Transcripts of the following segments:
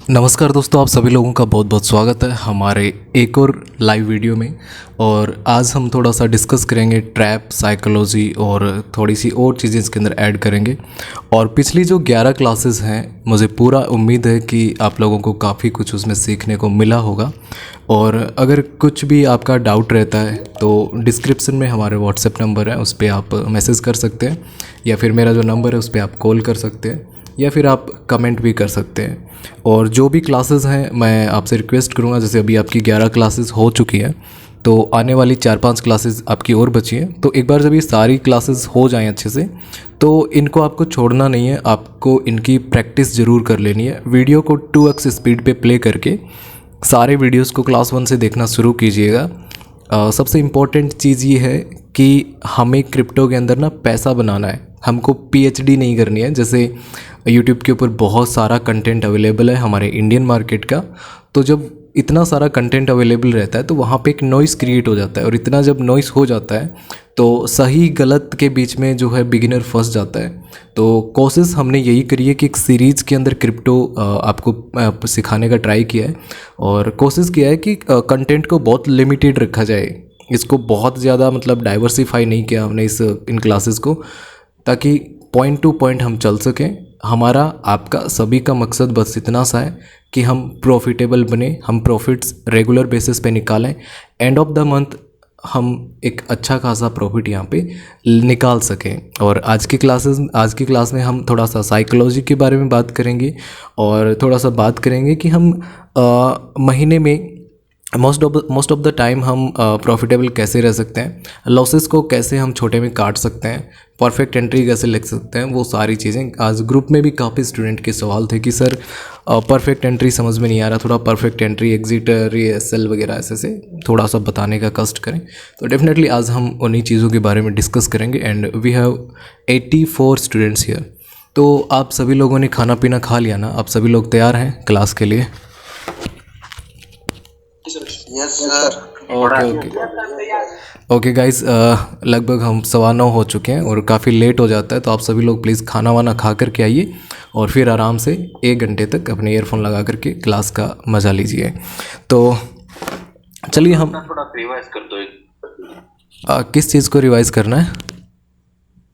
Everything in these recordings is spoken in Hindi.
नमस्कार दोस्तों, आप सभी लोगों का बहुत बहुत स्वागत है हमारे एक और लाइव वीडियो में। और आज हम थोड़ा सा डिस्कस करेंगे ट्रैप साइकोलॉजी और थोड़ी सी और चीज़ें इसके अंदर ऐड करेंगे। और पिछली जो 11 क्लासेस हैं, मुझे पूरा उम्मीद है कि आप लोगों को काफ़ी कुछ उसमें सीखने को मिला होगा। और अगर कुछ भी आपका डाउट रहता है तो डिस्क्रिप्शन में हमारे व्हाट्सएप नंबर है, उस पर आप मैसेज कर सकते हैं, या फिर मेरा जो नंबर है उस पर आप कॉल कर सकते हैं, या फिर आप कमेंट भी कर सकते हैं। और जो भी क्लासेस हैं मैं आपसे रिक्वेस्ट करूंगा, जैसे अभी आपकी 11 क्लासेस हो चुकी है तो आने वाली 4-5 क्लासेस आपकी और बची हैं। तो एक बार जब ये सारी क्लासेस हो जाएं अच्छे से, तो इनको आपको छोड़ना नहीं है, आपको इनकी प्रैक्टिस ज़रूर कर लेनी है। वीडियो को 2x स्पीड पे प्ले करके सारे वीडियोस को क्लास 1 से देखना शुरू कीजिएगा। सबसे इम्पोर्टेंट चीज़ ये है कि हमें क्रिप्टो के अंदर ना पैसा बनाना है, हमको पीएचडी नहीं करनी है। जैसे यूट्यूब के ऊपर बहुत सारा कंटेंट अवेलेबल है हमारे इंडियन मार्केट का, तो जब इतना सारा कंटेंट अवेलेबल रहता है तो वहाँ पे एक नॉइस क्रिएट हो जाता है, और इतना जब नॉइस हो जाता है तो सही गलत के बीच में जो है बिगिनर फंस जाता है। तो कोशिश हमने यही करी है कि एक सीरीज़ के अंदर क्रिप्टो आपको सिखाने का ट्राई किया है, और कोशिश किया है कि कंटेंट को बहुत लिमिटेड रखा जाए, इसको बहुत ज़्यादा मतलब डाइवर्सिफाई नहीं किया हमने इन क्लासेस को, ताकि पॉइंट टू पॉइंट हम चल सकें। हमारा आपका सभी का मकसद बस इतना सा है कि हम प्रॉफिटेबल बने, हम प्रॉफिट्स रेगुलर बेसिस पे निकालें, एंड ऑफ द मंथ हम एक अच्छा खासा प्रॉफिट यहाँ पे निकाल सकें। और आज की क्लास में हम थोड़ा सा साइकोलॉजी के बारे में बात करेंगे, और थोड़ा सा बात करेंगे कि हम महीने में मोस्ट ऑफ द टाइम हम प्रॉफिटेबल कैसे रह सकते हैं, लॉसेस को कैसे हम छोटे में काट सकते हैं, परफेक्ट एंट्री कैसे लिख सकते हैं, वो सारी चीज़ें। आज ग्रुप में भी काफ़ी स्टूडेंट के सवाल थे कि सर परफेक्ट एंट्री समझ में नहीं आ रहा, थोड़ा परफेक्ट एंट्री एग्जिट रीएसएल वगैरह ऐसे से थोड़ा सा बताने का कष्ट करें। तो डेफिनेटली आज हम उन्हीं चीज़ों के बारे में डिस्कस करेंगे। And we have 84 students here. तो आप सभी लोगों ने खाना पीना खा लिया ना? आप सभी लोग तैयार हैं क्लास के लिए? Yes sir. ओके गाइस, लगभग हम 9:15 हो चुके हैं और काफ़ी लेट हो जाता है, तो आप सभी लोग प्लीज़ खाना वाना खा कर के आइए, और फिर आराम से 1 घंटे तक अपने ईयरफोन लगा करके क्लास का मज़ा लीजिए। तो चलिए हम थोड़ा रिवाइज कर दो। किस चीज़ को रिवाइज करना है?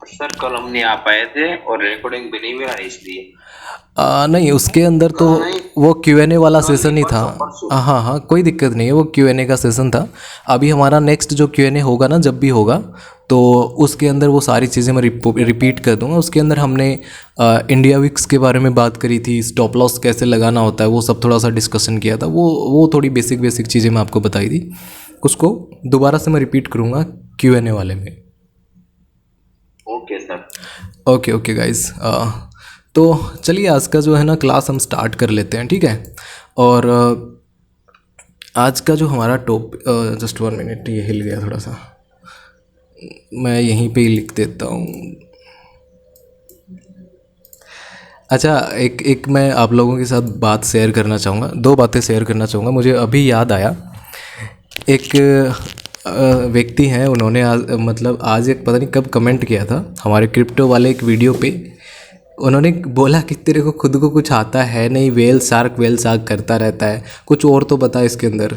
सर कल हम नहीं आ पाए थे और रिकॉर्डिंग भी नहीं हुआ इसलिए। नहीं, उसके अंदर तो वो Q&A वाला सेशन ही था। हाँ हाँ, कोई दिक्कत नहीं है, वो Q&A का सेशन था। अभी हमारा नेक्स्ट जो Q&A होगा ना, जब भी होगा तो उसके अंदर वो सारी चीज़ें मैं रिपीट कर दूंगा। उसके अंदर हमने इंडिया विक्स के बारे में बात करी थी, स्टॉप लॉस कैसे लगाना होता है, वो सब थोड़ा सा डिस्कशन किया था। वो थोड़ी बेसिक चीज़ें मैं आपको बताई थी, उसको दोबारा से मैं रिपीट करूँगा Q&A वाले में। Okay sir. ओके गाइस, तो चलिए आज का जो है ना क्लास हम स्टार्ट कर लेते हैं, ठीक है। और आज का जो हमारा जस्ट 1 मिनट, ये हिल गया थोड़ा सा, मैं यहीं पे ही लिख देता हूँ। अच्छा, एक मैं आप लोगों के साथ बात शेयर करना चाहूँगा, 2 बातें शेयर करना चाहूँगा। मुझे अभी याद आया, एक व्यक्ति हैं, उन्होंने आज एक पता नहीं कब कमेंट किया था हमारे क्रिप्टो वाले एक वीडियो पे। उन्होंने बोला कि तेरे को खुद को कुछ आता है नहीं, वेल शार्क करता रहता है, कुछ और तो बता इसके अंदर।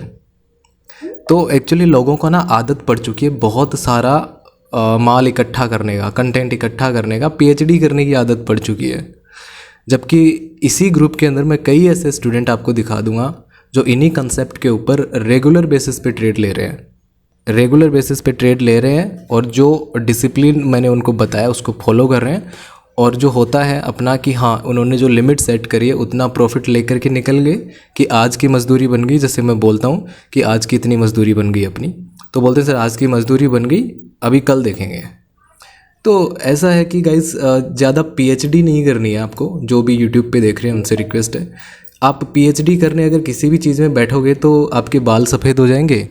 तो एक्चुअली लोगों को ना आदत पड़ चुकी है बहुत सारा माल इकट्ठा करने का, कंटेंट इकट्ठा करने का, पीएचडी करने की आदत पड़ चुकी है। जबकि इसी ग्रुप के अंदर मैं कई ऐसे स्टूडेंट आपको दिखा दूंगा जो इन्हीं कंसेप्ट के ऊपर रेगुलर बेसिस पे ट्रेड ले रहे हैं, और जो डिसिप्लिन मैंने उनको बताया उसको फॉलो कर रहे हैं। और जो होता है अपना कि हाँ, उन्होंने जो लिमिट सेट करी है उतना प्रॉफिट लेकर के निकल गए कि आज की मजदूरी बन गई। जैसे मैं बोलता हूँ कि आज की इतनी मजदूरी बन गई अपनी, तो बोलते हैं सर आज की मजदूरी बन गई, अभी कल देखेंगे। तो ऐसा है कि गाइस, ज़्यादा पीएचडी नहीं करनी है आपको। जो भी यूट्यूब पे देख रहे हैं उनसे रिक्वेस्ट है, आप पीएचडी करने अगर किसी भी चीज़ में बैठोगे तो आपके बाल सफ़ेद हो जाएंगे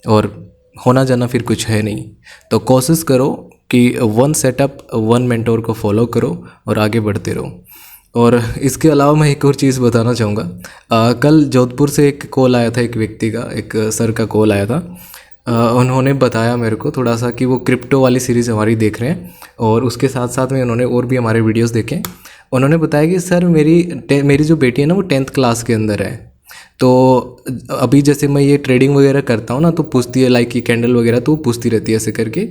और होना जाना फिर कुछ है नहीं। तो कोशिश करो कि 1 सेटअप 1 मेंटोर को फॉलो करो और आगे बढ़ते रहो। और इसके अलावा मैं एक और चीज़ बताना चाहूँगा। कल जोधपुर से एक कॉल आया था, एक व्यक्ति का, एक सर का कॉल आया था। उन्होंने बताया मेरे को थोड़ा सा कि वो क्रिप्टो वाली सीरीज़ हमारी देख रहे हैं, और उसके साथ साथ में उन्होंने और भी हमारे वीडियोस देखे। उन्होंने बताया कि सर मेरी जो बेटी है ना वो 10th क्लास के अंदर है। तो अभी जैसे मैं ये ट्रेडिंग वगैरह करता हूँ ना, तो पूछती है लाइक ये कैंडल वगैरह, तो वो पूछती रहती है ऐसे करके।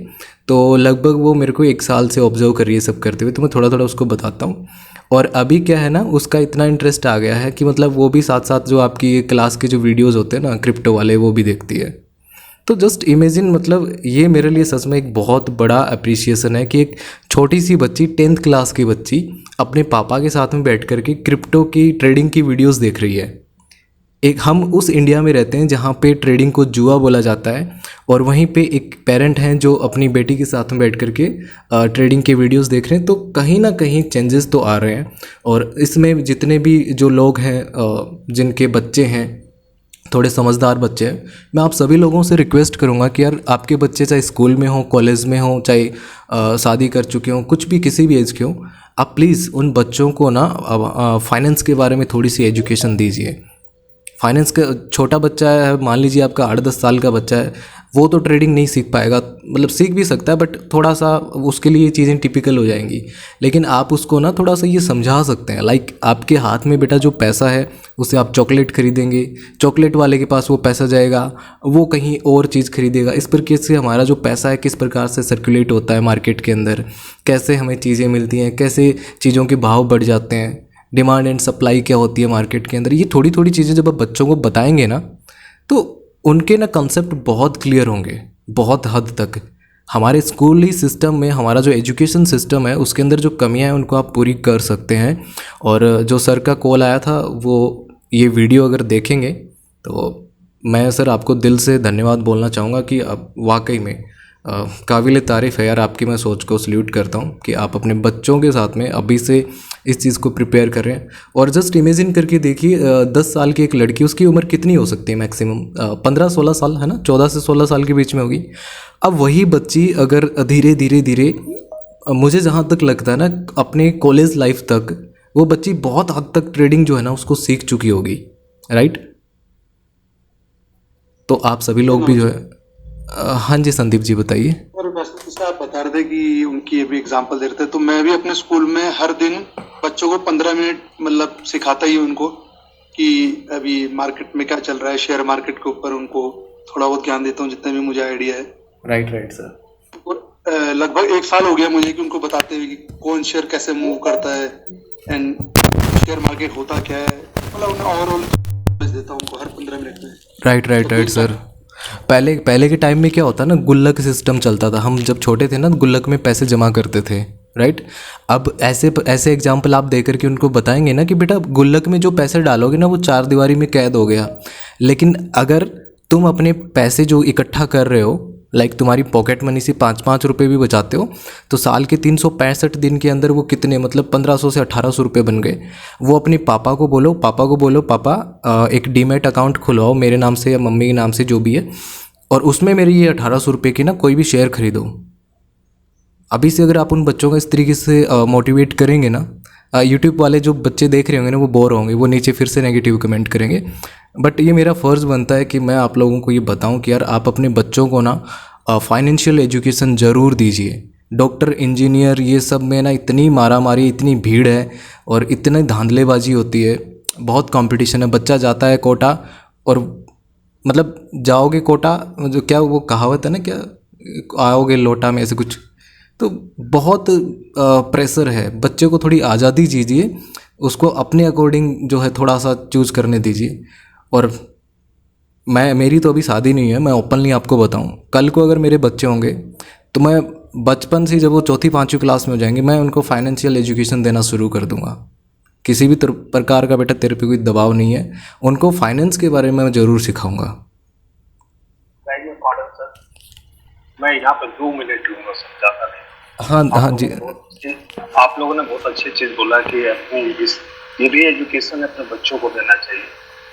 तो लगभग वो मेरे को 1 साल से ऑब्जर्व कर रही है सब करते हुए, तो मैं थोड़ा थोड़ा उसको बताता हूँ। और अभी क्या है ना, उसका इतना इंटरेस्ट आ गया है कि मतलब वो भी साथ साथ जो आपकी क्लास के जो वीडियोज़ होते हैं ना क्रिप्टो वाले, वो भी देखती है। तो जस्ट इमेजिन, मतलब ये मेरे लिए सच में एक बहुत बड़ा अप्रिसिएशन है कि एक छोटी सी बच्ची 10th क्लास की बच्ची अपने पापा के साथ में बैठ कर के क्रिप्टो की ट्रेडिंग की वीडियोस देख रही है। एक हम उस इंडिया में रहते हैं जहाँ पे ट्रेडिंग को जुआ बोला जाता है, और वहीं पे एक पेरेंट हैं जो अपनी बेटी के साथ में बैठ कर के ट्रेडिंग के वीडियोस देख रहे हैं। तो कहीं ना कहीं चेंजेस तो आ रहे हैं। और इसमें जितने भी जो लोग हैं, जिनके बच्चे हैं, थोड़े समझदार बच्चे हैं, मैं आप सभी लोगों से रिक्वेस्ट करूंगा कि यार आपके बच्चे चाहे स्कूल में हो, कॉलेज में हो, चाहे शादी कर चुके हों, कुछ भी किसी भी एज के हों, आप प्लीज़ उन बच्चों को ना फाइनेंस के बारे में थोड़ी सी एजुकेशन दीजिए। फाइनेंस का छोटा बच्चा है, मान लीजिए आपका 8-10 साल का बच्चा है, वो तो ट्रेडिंग नहीं सीख पाएगा, मतलब सीख भी सकता है बट थोड़ा सा उसके लिए ये चीज़ें टिपिकल हो जाएंगी। लेकिन आप उसको ना थोड़ा सा ये समझा सकते हैं, लाइक आपके हाथ में बेटा जो पैसा है उससे आप चॉकलेट खरीदेंगे, चॉकलेट वाले के पास वो पैसा जाएगा, वो कहीं और चीज़ खरीदेगा। इस प्रकार से हमारा जो पैसा है किस प्रकार से सर्कुलेट होता है मार्केट के अंदर, कैसे हमें चीज़ें मिलती हैं, कैसे चीज़ों के भाव बढ़ जाते हैं, डिमांड एंड सप्लाई क्या होती है मार्केट के अंदर, ये थोड़ी थोड़ी चीज़ें जब आप बच्चों को बताएंगे ना, तो उनके ना कंसेप्ट बहुत क्लियर होंगे बहुत हद तक। हमारे स्कूली सिस्टम में, हमारा जो एजुकेशन सिस्टम है उसके अंदर जो कमियां हैं उनको आप पूरी कर सकते हैं। और जो सर का कॉल आया था, वो ये वीडियो अगर देखेंगे तो मैं सर आपको दिल से धन्यवाद बोलना चाहूँगा कि आप वाकई में काबिल तारीफ़ है यार, आपकी मैं सोच को सल्यूट करता हूँ कि आप अपने बच्चों के साथ में अभी से इस चीज़ को प्रिपेयर कर रहे हैं। और जस्ट इमेजिन करके देखिए, 10 साल की एक लड़की, उसकी उम्र कितनी हो सकती है मैक्सिमम, 15-16 साल है ना, 14 से 16 साल के बीच में होगी। अब वही बच्ची अगर धीरे धीरे धीरे, मुझे जहाँ तक लगता है ना, अपने कॉलेज लाइफ तक वो बच्ची बहुत हद तक ट्रेडिंग जो है ना उसको सीख चुकी होगी, राइट। तो आप सभी लोग भी जो है हाँ जी संदीप जी बताइए। और वैसे जैसे आप बता रहे थे कि उनकी अभी एग्जांपल दे रहे थे, तो मैं भी अपने स्कूल में हर दिन बच्चों को 15 मिनट मतलब सिखाता ही हूँ उनको कि अभी मार्केट में क्या चल रहा है, शेयर मार्केट के ऊपर उनको थोड़ा बहुत ज्ञान देता हूँ जितना भी मुझे आइडिया है। Right sir. और लगभग 1 साल हो गया मुझे कि उनको बताते हुए कि कौन शेयर कैसे मूव करता है एंड शेयर मार्केट होता क्या है, मतलब उन्हें ओवरऑल देता हूँ उनको हर 15 मिनट में। Right sir. पहले के टाइम में क्या होता ना, गुल्लक सिस्टम चलता था। हम जब छोटे थे ना, गुल्लक में पैसे जमा करते थे, राइट। अब ऐसे एग्जाम्पल आप दे करके उनको बताएंगे ना कि बेटा गुल्लक में जो पैसे डालोगे ना वो 4 दीवारी में कैद हो गया। लेकिन अगर तुम अपने पैसे जो इकट्ठा कर रहे हो, लाइक तुम्हारी पॉकेट मनी से 5-5 रुपये भी बचाते हो, तो साल के 365 दिन के अंदर वो कितने, मतलब 1500 से 1800 रुपये बन गए। वो अपने पापा को बोलो पापा एक डीमैट अकाउंट खुलवाओ मेरे नाम से या मम्मी के नाम से जो भी है, और उसमें मेरे ये 1800 रुपये की ना कोई भी शेयर खरीदो। अभी से अगर आप उन बच्चों को इस तरीके से मोटिवेट करेंगे ना, यूट्यूब वाले जो बच्चे देख रहे होंगे ना वो बोर होंगे, वो नीचे फिर से नेगेटिव कमेंट करेंगे। बट ये मेरा फ़र्ज़ बनता है कि मैं आप लोगों को ये बताऊं कि यार आप अपने बच्चों को ना फाइनेंशियल एजुकेशन ज़रूर दीजिए। डॉक्टर, इंजीनियर, ये सब में ना इतनी मारामारी, इतनी भीड़ है और इतनी धांधलेबाजी होती है, बहुत कंपटीशन है। बच्चा जाता है कोटा, और मतलब जाओगे कोटा, जो क्या वो कहावत है ना, क्या आओगे लोटा में, ऐसे कुछ। तो बहुत प्रेशर है। बच्चे को थोड़ी आज़ादी दीजिए, उसको अपने अकॉर्डिंग जो है थोड़ा सा चूज़ करने दीजिए। और मेरी तो अभी शादी नहीं है, मैं ओपनली आपको बताऊं, कल को अगर मेरे बच्चे होंगे तो मैं बचपन से, जब वो 4th-5वीं क्लास में हो जाएंगे, मैं उनको फाइनेंशियल एजुकेशन देना शुरू कर दूंगा। किसी भी प्रकार का बेटा तेरे पे कोई दबाव नहीं है, उनको फाइनेंस के बारे में मैं ज़रूर सिखाऊंगा। मैं यहाँ पे 2 मिनट लूंगा सर, ज़्यादा नहीं। हाँ जी। आप लोगों ने बहुत अच्छी चीज़ बोला कि अपनी ये भी एजुकेशन अपने बच्चों को देना चाहिए।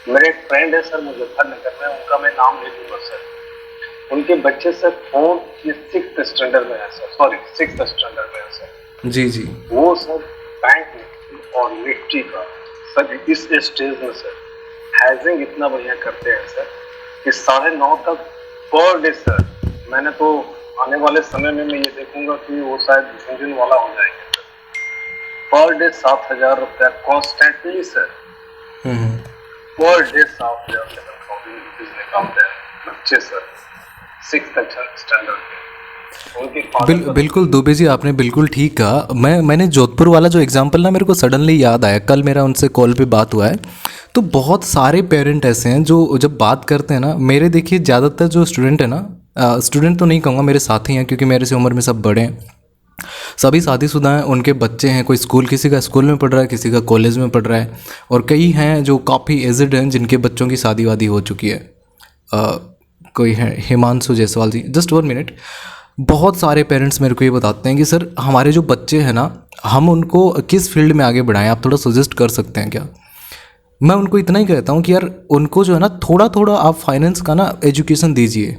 मेरे एक फ्रेंड है सर मुजफ्फरनगर में, उनका मैं नाम नहीं लूँगा सर। उनके बच्चे सर 4th या 6th स्टैंडर्ड में है सर, सॉरी 6th स्टैंडर्ड में है सर। जी वो सर बैंक निफ्टी और निफ्टी का सर इस स्टेज में सर हैजिंग इतना बढ़िया करते हैं सर कि 9:30 तक पर डे सर। मैंने तो आने वाले समय में मैं ये देखूंगा कि वो शायद इंजन वाला हो जाएंगे सर। पर डे 7,000 रुपया कॉन्स्टेंटली सर, पर डे 7,000 निकालते हैं बच्चे सर 6th स्टैंडर्ड के। उनके फादर बिल्कुल दुबे जी, आपने बिल्कुल ठीक कहा। मैंने जोधपुर वाला जो एग्जांपल ना, मेरे को सडनली याद आया, कल मेरा उनसे कॉल पे बात हुआ है। तो बहुत सारे पेरेंट ऐसे हैं जो जब बात करते हैं ना, मेरे देखिए ज़्यादातर जो स्टूडेंट है ना, स्टूडेंट तो नहीं कहूँगा, मेरे साथी हैं, क्योंकि मेरे से उम्र में सब बड़े हैं, सभी शादीशुदा हैं, उनके बच्चे हैं, कोई स्कूल, किसी का स्कूल में पढ़ रहा है, किसी का कॉलेज में पढ़ रहा है, और कई हैं जो काफ़ी एजड हैं, जिनके बच्चों की शादी वादी हो चुकी है। कोई है हिमांशु जायसवाल जी, जस्ट 1 मिनट। बहुत सारे पेरेंट्स मेरे को ये बताते हैं कि सर हमारे जो बच्चे हैं ना, हम उनको किस फील्ड में आगे बढ़ाएं, आप थोड़ा सजेस्ट कर सकते हैं क्या? मैं उनको इतना ही कहता हूँ कि यार उनको जो है ना, थोड़ा थोड़ा आप फाइनेंस का ना एजुकेशन दीजिए,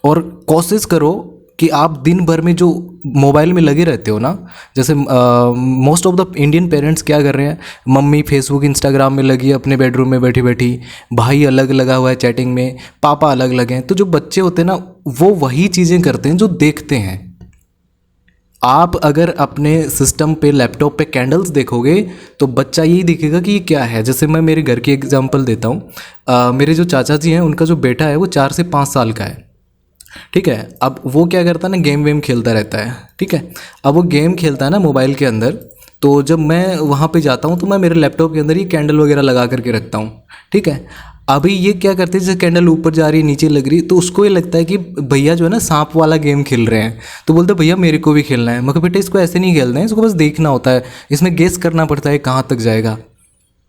और कोशिश करो कि आप दिन भर में जो मोबाइल में लगे रहते हो ना, जैसे most of the Indian parents क्या कर रहे हैं, मम्मी फेसबुक इंस्टाग्राम में लगी है अपने बेडरूम में बैठी बैठी, भाई अलग लगा हुआ है चैटिंग में, पापा अलग लगे हैं। तो जो बच्चे होते हैं ना, वो वही चीज़ें करते हैं जो देखते हैं। आप अगर अपने सिस्टम पे, लैपटॉप पे कैंडल्स देखोगे तो बच्चा यही दिखेगा कि ये क्या है। जैसे मैं मेरे घर की एग्जांपल देता हूँ, मेरे जो चाचा जी हैं, उनका जो बेटा है वो 4 से 5 साल का है, ठीक है। अब वो क्या करता है ना, गेम वेम खेलता रहता है, ठीक है। अब वो गेम खेलता है ना मोबाइल के अंदर, तो जब मैं वहाँ पे जाता हूँ तो मैं मेरे लैपटॉप के अंदर ही कैंडल वगैरह लगा करके रखता हूँ, ठीक है। अभी ये क्या करते हैं, जैसे कैंडल ऊपर जा रही है नीचे लग रही है, तो उसको ये लगता है कि भैया जो है ना सांप वाला गेम खेल रहे हैं, तो बोलते भैया मेरे को भी खेलना है। मगर बेटा इसको ऐसे नहीं खेलना है, इसको बस देखना होता है, इसमें गेस करना पड़ता है कहाँ तक जाएगा।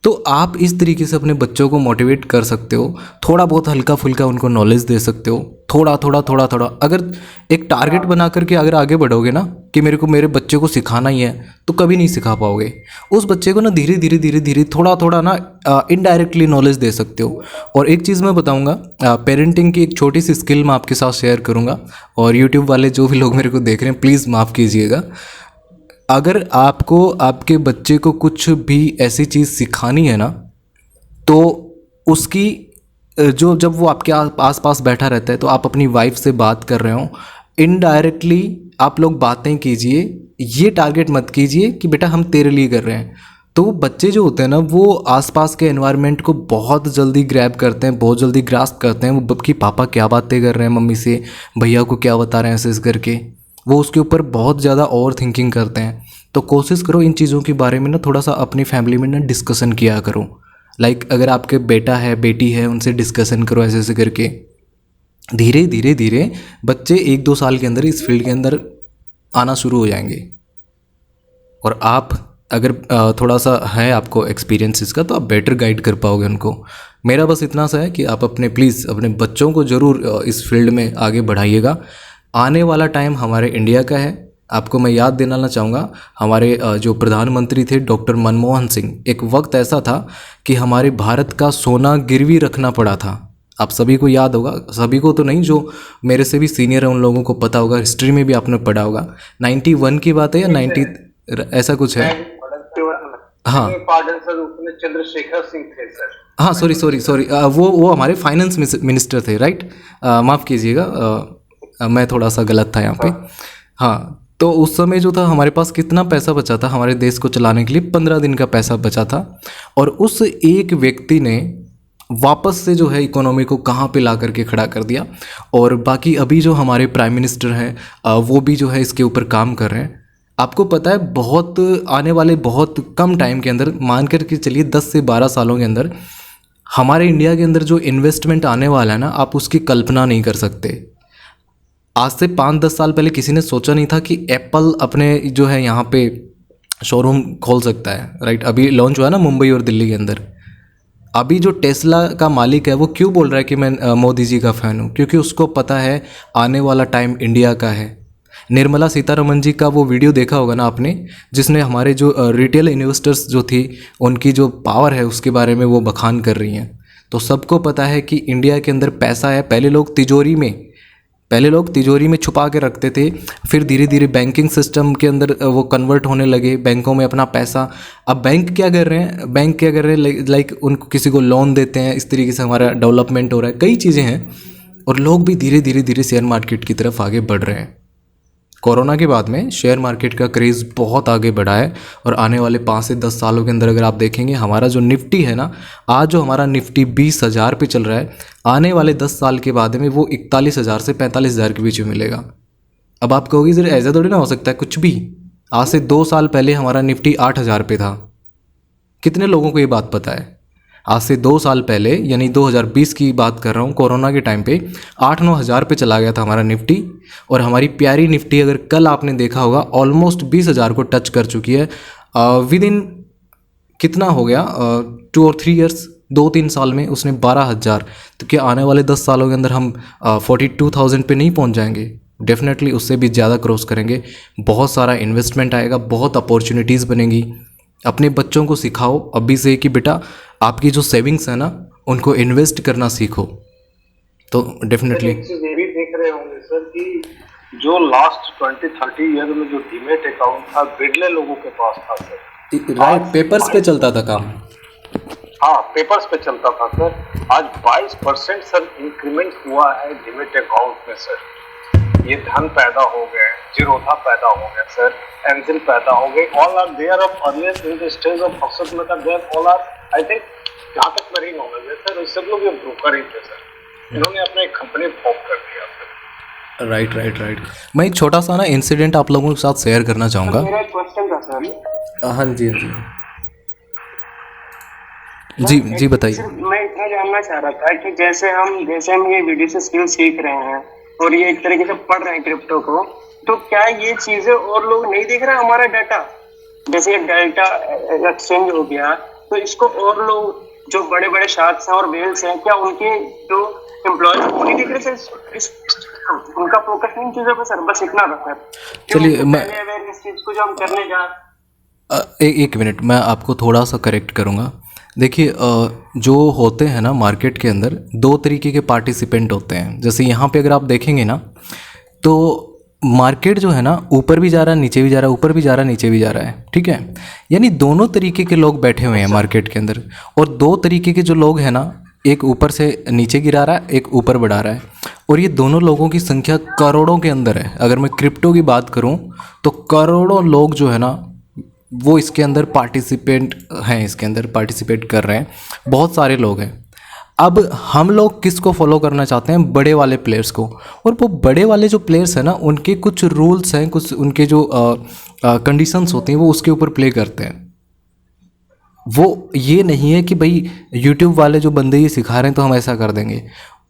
तो आप इस तरीके से अपने बच्चों को मोटिवेट कर सकते हो, थोड़ा बहुत हल्का फुल्का उनको नॉलेज दे सकते हो, थोड़ा थोड़ा। अगर एक टारगेट बना करके अगर आगे बढ़ोगे ना कि मेरे को मेरे बच्चे को सिखाना ही है, तो कभी नहीं सिखा पाओगे। उस बच्चे को ना धीरे धीरे थोड़ा ना इनडायरेक्टली नॉलेज दे सकते हो। और एक चीज़ मैं बताऊंगा, पेरेंटिंग की एक छोटी सी स्किल मैं आपके साथ शेयर करूंगा, और यूट्यूब वाले जो भी लोग मेरे को देख रहे हैं प्लीज़ माफ़ कीजिएगा। अगर आपको आपके बच्चे को कुछ भी ऐसी चीज़ सिखानी है ना, तो उसकी जो जब वो आपके आस पास बैठा रहता है, तो आप अपनी वाइफ से बात कर रहे हो, इनडायरेक्टली आप लोग बातें कीजिए, ये टारगेट मत कीजिए कि बेटा हम तेरे लिए कर रहे हैं। तो वो बच्चे जो होते हैं ना, वो आसपास के एनवायरनमेंट को बहुत जल्दी ग्रैब करते हैं, बहुत जल्दी ग्रास्प करते हैं, वो कि पापा क्या बातें कर रहे हैं मम्मी से, भैया को क्या बता रहे हैं ऐसे करके, वो उसके ऊपर बहुत ज़्यादा ओवर थिंकिंग करते हैं। तो कोशिश करो इन चीज़ों के बारे में ना थोड़ा सा अपनी फैमिली में ना डिस्कशन किया करो। लाइक अगर आपके बेटा है बेटी है, उनसे डिस्कशन करो ऐसे ऐसे करके। धीरे धीरे बच्चे 1-2 साल के अंदर इस फील्ड के अंदर आना शुरू हो जाएंगे। और आप अगर थोड़ा सा है आपको एक्सपीरियंस इसका, तो आप बेटर गाइड कर पाओगे उनको। मेरा बस इतना सा है कि आप प्लीज़ अपने बच्चों को ज़रूर इस फील्ड में आगे बढ़ाइएगा। आने वाला टाइम हमारे इंडिया का है। आपको मैं याद दिलाना चाहूँगा, हमारे जो प्रधानमंत्री थे डॉक्टर मनमोहन सिंह, एक वक्त ऐसा था कि हमारे भारत का सोना गिरवी रखना पड़ा था। आप सभी को याद होगा, सभी को तो नहीं, जो मेरे से भी सीनियर है उन लोगों को पता होगा, हिस्ट्री में भी आपने पढ़ा होगा। 91 की बात है या 90 ऐसा कुछ है। हाँ चंद्रशेखर सिंह थे सर। हाँ सॉरी वो हमारे फाइनेंस मिनिस्टर थे, राइट। माफ़ कीजिएगा, मैं थोड़ा सा गलत था यहाँ पे। हाँ, तो उस समय जो था हमारे पास कितना पैसा बचा था हमारे देश को चलाने के लिए, 15 दिन का पैसा बचा था। और उस एक व्यक्ति ने वापस से जो है इकोनॉमी को कहाँ पे ला करके खड़ा कर दिया। और बाकी अभी जो हमारे प्राइम मिनिस्टर हैं वो भी जो है इसके ऊपर काम कर रहे हैं। आपको पता है बहुत आने वाले बहुत कम टाइम के अंदर, मान कर के चलिए 10 से 12 सालों के अंदर, हमारे इंडिया के अंदर जो इन्वेस्टमेंट आने वाला है ना, आप उसकी कल्पना नहीं कर सकते। आज से 5-10 साल पहले किसी ने सोचा नहीं था कि एप्पल अपने जो है यहाँ पे शोरूम खोल सकता है, राइट। अभी लॉन्च हुआ है ना मुंबई और दिल्ली के अंदर। अभी जो टेस्ला का मालिक है वो क्यों बोल रहा है कि मैं मोदी जी का फ़ैन हूँ, क्योंकि उसको पता है आने वाला टाइम इंडिया का है। निर्मला सीतारमन जी का वो वीडियो देखा होगा ना आपने, जिसने हमारे जो रिटेल इन्वेस्टर्स जो थी उनकी जो पावर है उसके बारे में वो बखान कर रही हैं। तो सबको पता है कि इंडिया के अंदर पैसा है। पहले लोग तिजोरी में छुपा के रखते थे, फिर धीरे धीरे बैंकिंग सिस्टम के अंदर वो कन्वर्ट होने लगे, बैंकों में अपना पैसा। अब बैंक क्या कर रहे हैं, लाइक उनको किसी को लोन देते हैं, इस तरीके से हमारा डेवलपमेंट हो रहा है, कई चीज़ें हैं। और लोग भी धीरे धीरे शेयर मार्केट की तरफ आगे बढ़ रहे हैं। कोरोना के बाद में शेयर मार्केट का क्रेज़ बहुत आगे बढ़ा है और आने वाले 5 से 10 सालों के अंदर अगर आप देखेंगे हमारा जो निफ्टी है ना, आज जो हमारा निफ्टी 20,000 पे चल रहा है, आने वाले 10 साल के बाद में वो 41,000 से 45,000 के बीच में मिलेगा। अब आप कहोगे सर ऐसा थोड़ी ना हो सकता है कुछ भी। आज से 2 साल पहले हमारा निफ्टी 8,000 पे था। कितने लोगों को ये बात पता है? आज से 2 साल पहले यानी 2020 की बात कर रहा हूँ, कोरोना के टाइम पे 8-9 हज़ार पे चला गया था हमारा निफ्टी और हमारी प्यारी निफ्टी अगर कल आपने देखा होगा ऑलमोस्ट 20,000 को टच कर चुकी है। विद इन कितना हो गया 2 और 3 ईयर्स, 2-3 साल में उसने 12,000। तो क्या आने वाले 10 सालों के अंदर हम 42,000 पे नहीं पहुँच जाएंगे? डेफिनेटली उससे भी ज़्यादा क्रॉस करेंगे। बहुत सारा इन्वेस्टमेंट आएगा, बहुत अपॉर्चुनिटीज़ बनेंगी। अपने बच्चों को सिखाओ अभी से कि बेटा आपकी जो सेविंग्स है ना उनको इन्वेस्ट करना सीखो। तो डेफिनेटली एक चीज ये भी देख रहे होंगे सर कि जो लास्ट 20-30 ईयर में जो डीमेट अकाउंट था बिरले लोगों के पास था सर। राइट, पेपर्स पे चलता था काम। हाँ, पेपर्स पे चलता था सर। आज 22% सर इंक्रीमेंट हुआ है डीमेट अकाउंट में सर। ये धन पैदा हो गए, जीरोधा पैदा हो गया सर, एंजिल पैदा हो गए। All are there of earlier in the stage of अक्षत में का there all are, I think जहाँ तक मेरी नॉलेज है सर, सब लोग ये ब्रोकर ही थे सर। इन्होंने अपने एक कंपनी फॉर्म कर दिया सर। राइट। मैं एक छोटा सा ना इंसिडेंट आप लोगों के साथ शेयर करना चाहूँगा। मेरा एक क्वेश्चन था सर। हाँ जी जी बताइए। मैं इतना जानना चाह रहा था कि जैसे हम ये वीडियो से स्किल सीख रहे हैं और ये एक तरीके से पढ़ रहे हैं क्रिप्टो को, तो क्या ये चीजें और लोग नहीं देख रहे हैं हमारा डाटा? जैसे ये डेल्टा एक्सचेंज हो गया, तो इसको और लोग जो बड़े बड़े शार्क्स हैं और वेल्स हैं, क्या उनके जो एम्प्लॉयज वो नहीं देख रहे सर? उनका फोकस इन चीजों पर सर, बस इतना था सर। चलिए मैं इस चीज को जो हम करने जा एक मिनट मैं आपको थोड़ा सा करेक्ट करूँगा। देखिए जो होते हैं ना मार्केट के अंदर 2 तरीके के पार्टिसिपेंट होते हैं। जैसे यहाँ पे अगर आप देखेंगे ना तो मार्केट जो है ना ऊपर भी जा रहा है, नीचे भी जा रहा है, ऊपर भी जा रहा है, नीचे भी जा रहा है, ठीक है। यानी दोनों तरीके के लोग बैठे हुए हैं मार्केट के अंदर। और 2 तरीके के जो लोग हैं ना, एक ऊपर से नीचे गिरा रहा है, एक ऊपर बढ़ा रहा है। और ये दोनों लोगों की संख्या करोड़ों के अंदर है। अगर मैं क्रिप्टो की बात करूँ तो करोड़ों लोग जो है ना वो इसके अंदर पार्टिसिपेंट हैं, इसके अंदर पार्टिसिपेट कर रहे हैं, बहुत सारे लोग हैं। अब हम लोग किसको फॉलो करना चाहते हैं? बड़े वाले प्लेयर्स को। और वो बड़े वाले जो प्लेयर्स हैं ना उनके कुछ रूल्स हैं, कुछ उनके जो कंडीशंस होती हैं वो उसके ऊपर प्ले करते हैं। वो ये नहीं है कि भाई यूट्यूब वाले जो बंदे ये सिखा रहे हैं तो हम ऐसा कर देंगे।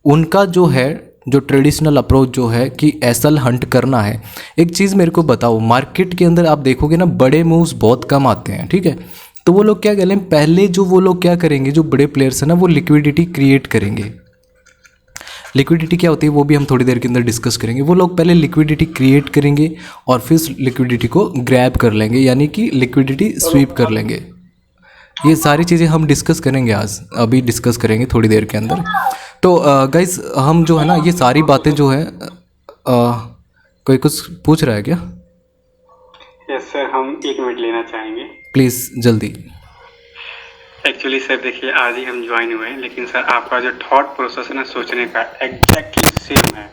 उनका जो है जो ट्रेडिशनल अप्रोच जो है कि एसएल हंट करना है। एक चीज़ मेरे को बताओ, मार्केट के अंदर आप देखोगे ना बड़े मूव्स बहुत कम आते हैं, ठीक है। तो वो लोग क्या करें, पहले जो वो लोग क्या करेंगे, जो बड़े प्लेयर्स हैं ना वो लिक्विडिटी क्रिएट करेंगे। लिक्विडिटी क्या होती है वो भी हम थोड़ी देर के अंदर डिस्कस करेंगे। वो लोग पहले लिक्विडिटी क्रिएट करेंगे और फिर लिक्विडिटी को ग्रैब कर लेंगे, यानी कि लिक्विडिटी स्वीप कर लेंगे। ये सारी चीज़ें हम डिस्कस करेंगे आज, अभी डिस्कस करेंगे थोड़ी देर के अंदर। तो गाइस हम जो है ना ये सारी बातें जो है कोई कुछ पूछ रहा है क्या? यस सर, हम 1 मिनट लेना चाहेंगे प्लीज़ जल्दी। एक्चुअली सर देखिए आज ही हम ज्वाइन हुए हैं, लेकिन सर आपका जो थॉट प्रोसेस है ना सोचने का एग्जैक्टली सेम है।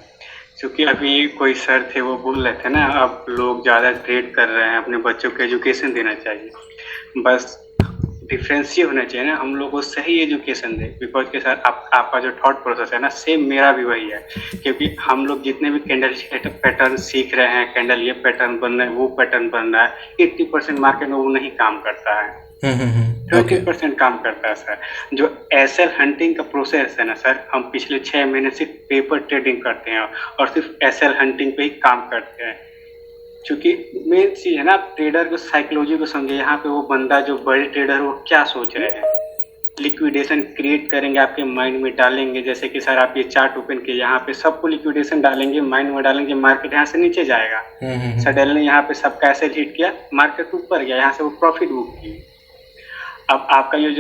क्योंकि अभी कोई सर थे वो बोल रहे थे ना अब लोग ज़्यादा ट्रेड कर रहे हैं, अपने बच्चों को एजुकेशन देना चाहिए। बस डिफरेंस ये होना चाहिए ना, हम लोग को सही एजुकेशन दे। बिकॉज के सर आपका जो थॉट प्रोसेस है ना सेम मेरा भी वही है। क्योंकि हम लोग जितने भी कैंडल पैटर्न सीख रहे हैं, कैंडल ये पैटर्न बन रहा है, वो पैटर्न बन रहा है, 80% मार्केट में वो नहीं काम करता है, 20% काम करता है सर। जो एसएल हंटिंग का प्रोसेस है ना सर, हम पिछले 6 महीने से पेपर ट्रेडिंग करते हैं और सिर्फ एसएल हंटिंग पे ही काम करते हैं। क्योंकि मेन चीज़ है ना, ट्रेडर को साइकोलॉजी को समझे। यहाँ पे वो बंदा जो बड़े ट्रेडर वो क्या सोच रहे हैं, लिक्विडेशन क्रिएट करेंगे, आपके माइंड में डालेंगे। जैसे कि सर आप ये चार्ट ओपन किए, यहाँ पे सबको लिक्विडेशन डालेंगे, माइंड में डालेंगे, मार्केट यहाँ से नीचे जाएगा। सडन ने यहाँ पे सबका ऐसे हिट किया, मार्केट ऊपर गया, यहाँ से वो प्रॉफिट बुक की। अब आपका ये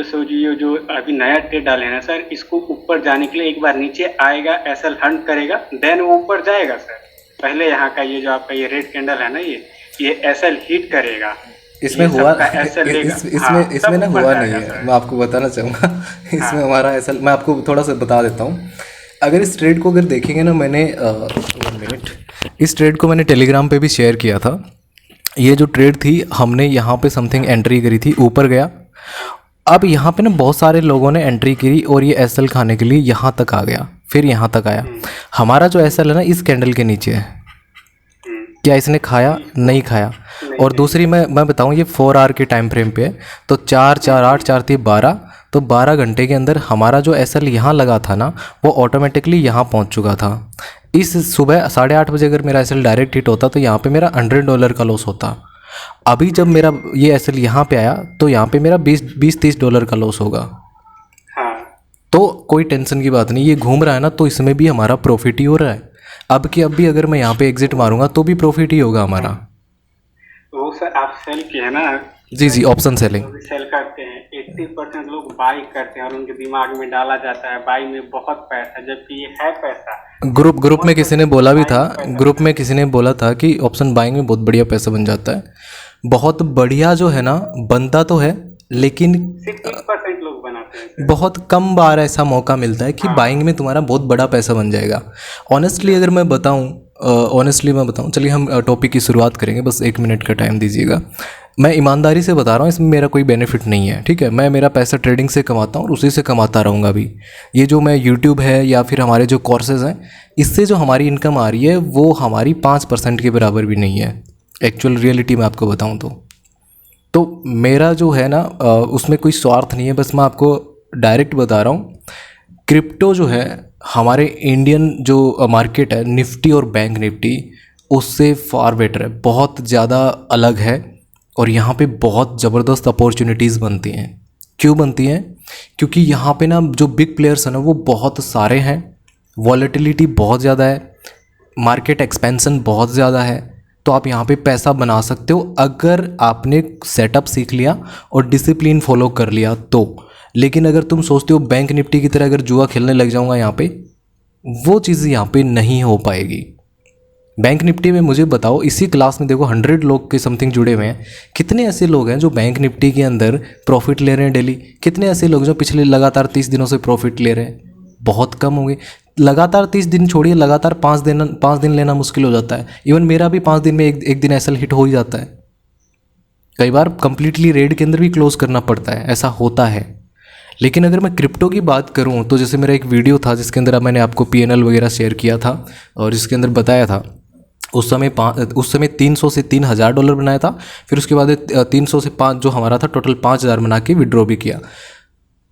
जो अभी नया ट्रेड डाले हैं ना सर, इसको ऊपर जाने के लिए एक बार नीचे आएगा, एसएल हंट करेगा, देन वो ऊपर जाएगा सर। पहले यहाँ का ये जो आपका ये रेड कैंडल है ना, ये एसएल हिट करेगा, इसमें हुआ इसमें ना हुआ नहीं है। मैं आपको बताना चाहूँगा इसमें हमारा एसएल, मैं आपको थोड़ा सा बता देता हूँ। अगर इस ट्रेड को अगर देखेंगे ना, मैंने 1 मिनट, इस ट्रेड को मैंने टेलीग्राम पे भी शेयर किया था। ये जो ट्रेड थी हमने यहाँ पे समथिंग एंट्री करी थी, ऊपर गया। अब यहाँ पे ना बहुत सारे लोगों ने एंट्री करी और ये एसएल खाने के लिए यहाँ तक आ गया, फिर यहाँ तक आया। हमारा जो एसएल है ना इस कैंडल के नीचे है। क्या इसने खाया? नहीं खाया। और दूसरी मैं बताऊँ, ये 4 आवर के टाइम फ्रेम पे है, तो 4 4 8 4 3 12, तो 12 घंटे के अंदर हमारा जो एसएल यहाँ लगा था ना वो ऑटोमेटिकली यहाँ पहुँच चुका था। इस सुबह 8:30 बजे अगर मेरा एसएल डायरेक्ट हिट होता तो यहाँ पे मेरा $100 का लॉस होता। अभी जब मेरा ये एसएल यहाँ पे आया तो यहाँ पे मेरा $20-30 का लॉस होगा। हाँ तो कोई टेंशन की बात नहीं, ये घूम रहा है ना तो इसमें भी हमारा प्रॉफिट ही हो रहा है। अब की अब भी अगर मैं यहाँ पे एग्जिट मारूंगा तो भी प्रॉफिट ही होगा हमारा। वो सर आप सेल किए हैं ना? जी, ऑप्शन सेलिंग जो भी सेल करते हैं 80% लोग बाई करते हैं और उनके दिमाग में डाला जाता है बाई में बहुत पैसा, जबकि ये है पैसा। ग्रुप में किसी ने बोला भी था, ग्रुप में किसी ने बोला था कि ऑप्शन बाइंग में बहुत बढ़िया पैसा बन जाता है। बहुत बढ़िया जो है ना बनता तो है, लेकिन सिर्फ 30% लोग बनाते हैं। बहुत कम बार ऐसा मौका मिलता है कि बाइंग में तुम्हारा बहुत बड़ा पैसा बन जाएगा। ऑनेस्टली अगर मैं बताऊं, चलिए हम टॉपिक की शुरुआत करेंगे, बस 1 मिनट का टाइम दीजिएगा। मैं ईमानदारी से बता रहा हूँ, इसमें मेरा कोई बेनिफिट नहीं है, ठीक है। मैं मेरा पैसा ट्रेडिंग से कमाता हूँ और उसी से कमाता रहूँगा भी। ये जो मैं यूट्यूब है या फिर हमारे जो कोर्सेज हैं, इससे जो हमारी इनकम आ रही है वो हमारी 5% के बराबर भी नहीं है एक्चुअल रियलिटी में आपको बताऊँ तो मेरा जो है ना उसमें कोई स्वार्थ नहीं है, बस मैं आपको डायरेक्ट बता रहा हूँ। क्रिप्टो जो है हमारे इंडियन जो मार्केट है निफ्टी और बैंक निफ्टी उससे फार बेटर है, बहुत ज़्यादा अलग है और यहाँ पे बहुत ज़बरदस्त अपॉर्चुनिटीज़ बनती हैं। क्यों बनती हैं? क्योंकि यहाँ पे ना जो बिग प्लेयर्स हैं ना वो बहुत सारे हैं, वॉलेटिलिटी बहुत ज़्यादा है, मार्केट एक्सपेंशन बहुत ज़्यादा है, तो आप यहाँ पे पैसा बना सकते हो अगर आपने सेटअप सीख लिया और डिसिप्लिन फॉलो कर लिया तो। लेकिन अगर तुम सोचते हो बैंक निफ्टी की तरह अगर जुआ खेलने लग जाऊँगा यहाँ पे, वो चीज़ यहाँ पे नहीं हो पाएगी। बैंक निफ्टी में मुझे बताओ, इसी क्लास में देखो 100 लोग के समथिंग जुड़े हुए हैं, कितने ऐसे लोग हैं जो बैंक निफ्टी के अंदर प्रॉफिट ले रहे हैं डेली? कितने ऐसे लोग जो पिछले लगातार 30 दिनों से प्रॉफिट ले रहे हैं? बहुत कम होंगे। लगातार 30 दिन छोड़िए, लगातार 5 दिन लेना मुश्किल हो जाता है। इवन मेरा भी 5 दिन में एक दिन एसएल हिट हो ही जाता है। कई बार कंप्लीटली रेड के अंदर भी क्लोज करना पड़ता है, ऐसा होता है। लेकिन अगर मैं क्रिप्टो की बात करूं तो जैसे मेरा एक वीडियो था जिसके अंदर मैंने आपको PNL वगैरह शेयर किया था और जिसके अंदर बताया था उस समय 300 से $3,000 बनाया था, फिर उसके बाद 300 से 5 जो हमारा था टोटल 5,000 बना के विड्रॉ भी किया।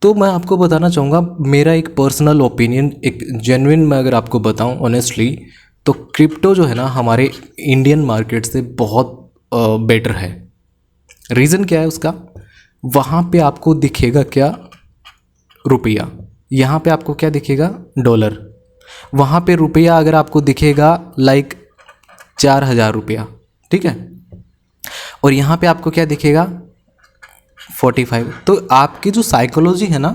तो मैं आपको बताना चाहूँगा मेरा एक पर्सनल ओपिनियन, एक जेन्युइन मैं अगर आपको बताऊँ ऑनेस्टली, तो क्रिप्टो जो है ना हमारे इंडियन मार्केट से बहुत बेटर है। रीज़न क्या है उसका? वहाँ पे आपको दिखेगा क्या? रुपया। यहाँ पे आपको क्या दिखेगा? डॉलर। वहाँ पे रुपया अगर आपको दिखेगा लाइक 4,000 रुपया, ठीक है, और यहाँ पे आपको क्या दिखेगा? 45। तो आपकी जो साइकोलॉजी है ना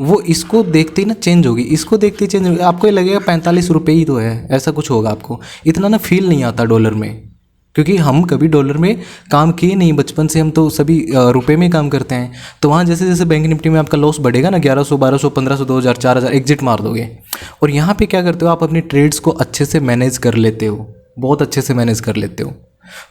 वो इसको देखते ही ना चेंज होगी, इसको देखते ही चेंज होगी। आपको ये लगेगा 45 रुपये ही तो है, ऐसा कुछ होगा। आपको इतना ना फील नहीं आता डॉलर में, क्योंकि हम कभी डॉलर में काम किए नहीं, बचपन से हम तो सभी रुपए में काम करते हैं। तो वहाँ जैसे जैसे बैंक निफ्टी में आपका लॉस बढ़ेगा ना 1100 1200 1500 2000 4000 एग्जिट मार दोगे। और यहाँ पे क्या करते हो आप? अपनी ट्रेड्स को अच्छे से मैनेज कर लेते हो, बहुत अच्छे से मैनेज कर लेते हो।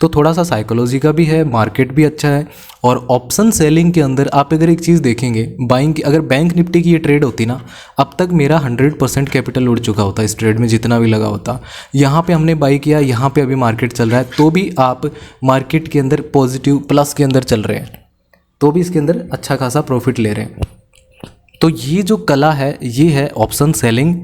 तो थोड़ा सा साइकोलॉजी का भी है, मार्केट भी अच्छा है। और ऑप्शन सेलिंग के अंदर आप अगर एक चीज़ देखेंगे, बाइंग की अगर बैंक निफ्टी की ये ट्रेड होती ना, अब तक मेरा 100% कैपिटल उड़ चुका होता इस ट्रेड में, जितना भी लगा होता। यहाँ पे हमने बाई किया, यहाँ पे अभी मार्केट चल रहा है, तो भी आप मार्केट के अंदर पॉजिटिव प्लस के अंदर चल रहे हैं, तो भी इसके अंदर अच्छा खासा प्रॉफिट ले रहे हैं। तो ये जो कला है ये है ऑप्शन सेलिंग,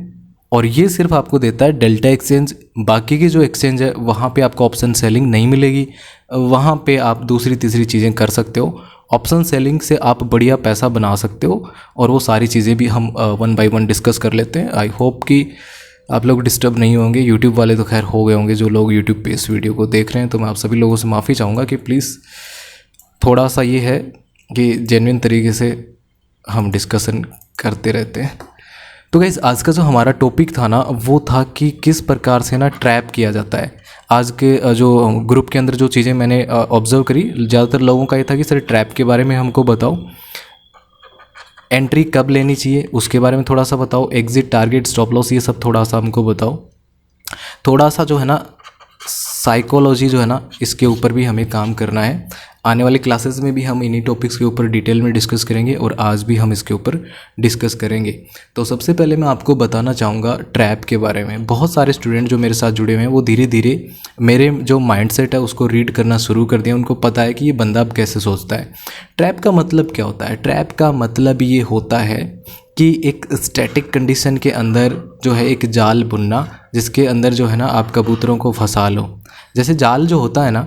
और ये सिर्फ आपको देता है डेल्टा एक्सचेंज। बाकी की जो एक्सचेंज है वहाँ पे आपको ऑप्शन सेलिंग नहीं मिलेगी, वहाँ पे आप दूसरी तीसरी चीज़ें कर सकते हो। ऑप्शन सेलिंग से आप बढ़िया पैसा बना सकते हो, और वो सारी चीज़ें भी हम 1 बाय 1 डिस्कस कर लेते हैं। आई होप कि आप लोग डिस्टर्ब नहीं होंगे। यूट्यूब वाले तो खैर हो गए होंगे, जो लोग यूट्यूब पे इस वीडियो को देख रहे हैं, तो मैं आप सभी लोगों से माफ़ी चाहूँगा कि प्लीज़ थोड़ा सा ये है कि जेन्युइन तरीके से हम डिस्कशन करते रहते हैं। तो गाइस आज का जो हमारा टॉपिक था ना वो था कि किस प्रकार से ना ट्रैप किया जाता है। आज के जो ग्रुप के अंदर जो चीज़ें मैंने ऑब्जर्व करी, ज़्यादातर लोगों का ये था कि सर ट्रैप के बारे में हमको बताओ, एंट्री कब लेनी चाहिए उसके बारे में थोड़ा सा बताओ, एग्जिट, टारगेट, स्टॉप लॉस, ये सब थोड़ा सा हमको बताओ। थोड़ा सा जो है ना साइकोलॉजी जो है ना, इसके ऊपर भी हमें काम करना है। आने वाली क्लासेस में भी हम इन्हीं टॉपिक्स के ऊपर डिटेल में डिस्कस करेंगे और आज भी हम इसके ऊपर डिस्कस करेंगे। तो सबसे पहले मैं आपको बताना चाहूँगा ट्रैप के बारे में। बहुत सारे स्टूडेंट जो मेरे साथ जुड़े हुए हैं वो धीरे धीरे मेरे जो माइंडसेट है उसको रीड करना शुरू कर दिया। उनको पता है कि ये बंदा अब कैसे सोचता है। ट्रैप का मतलब क्या होता है? ट्रैप का मतलब ये होता है कि एक स्टैटिक कंडीशन के अंदर जो है एक जाल बुनना, जिसके अंदर जो है ना आप कबूतरों को फंसा लो। जैसे जाल जो होता है ना,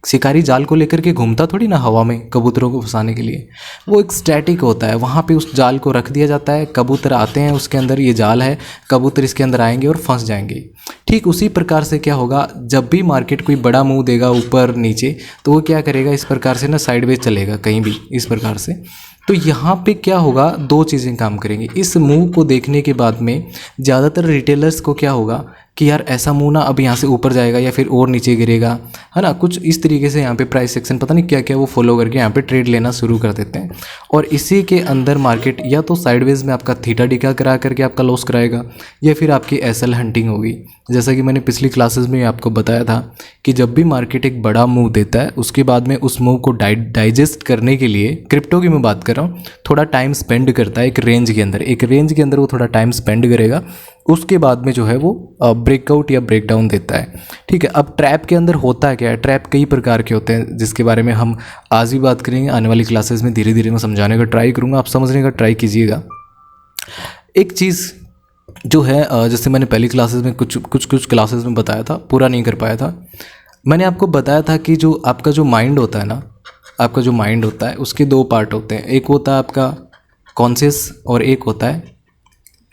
शिकारी जाल को लेकर के घूमता थोड़ी ना हवा में कबूतरों को फंसाने के लिए, वो एक स्टैटिक होता है। वहाँ पे उस जाल को रख दिया जाता है, कबूतर आते हैं उसके अंदर, ये जाल है, कबूतर इसके अंदर आएंगे और फंस जाएंगे। ठीक उसी प्रकार से क्या होगा, जब भी मार्केट कोई बड़ा मुंह देगा ऊपर नीचे, तो वो क्या करेगा, इस प्रकार से ना साइडवेज चलेगा कहीं भी इस प्रकार से। तो यहाँ पे क्या होगा, दो चीज़ें काम करेंगी। इस मूव को देखने के बाद में ज़्यादातर रिटेलर्स को क्या होगा कि यार ऐसा मुंह ना अब यहाँ से ऊपर जाएगा या फिर और नीचे गिरेगा, है ना, कुछ इस तरीके से यहाँ पे प्राइस सेक्शन पता नहीं क्या क्या वो फॉलो करके यहाँ पे ट्रेड लेना शुरू कर देते हैं। और इसी के अंदर मार्केट या तो साइडवेज में आपका थीटा डिका करा करके आपका लॉस कराएगा, या फिर आपकी एसएल हंटिंग होगी। जैसा कि मैंने पिछली क्लासेस में आपको बताया था कि जब भी मार्केट एक बड़ा मूव देता है, उसके बाद में उस मूव को डाइजेस्ट करने के लिए, क्रिप्टो की मैं बात कर रहा हूँ, थोड़ा टाइम स्पेंड करता है एक रेंज के अंदर वो थोड़ा टाइम स्पेंड करेगा। उसके बाद में जो है वो ब्रेकआउट या ब्रेकडाउन देता है। ठीक है, अब ट्रैप के अंदर होता है क्या है? ट्रैप कई प्रकार के होते हैं, जिसके बारे में हम आज भी बात करेंगे। आने वाली क्लासेस में धीरे धीरे मैं समझाने का ट्राई करूँगा, आप समझने का ट्राई कीजिएगा। एक चीज़ जो है, जैसे मैंने पहली क्लासेस में कुछ क्लासेस में बताया था, पूरा नहीं कर पाया था। मैंने आपको बताया था कि जो आपका जो माइंड होता है ना, आपका जो माइंड होता है उसके दो पार्ट होते हैं। एक होता है आपका कॉन्शियस और एक होता है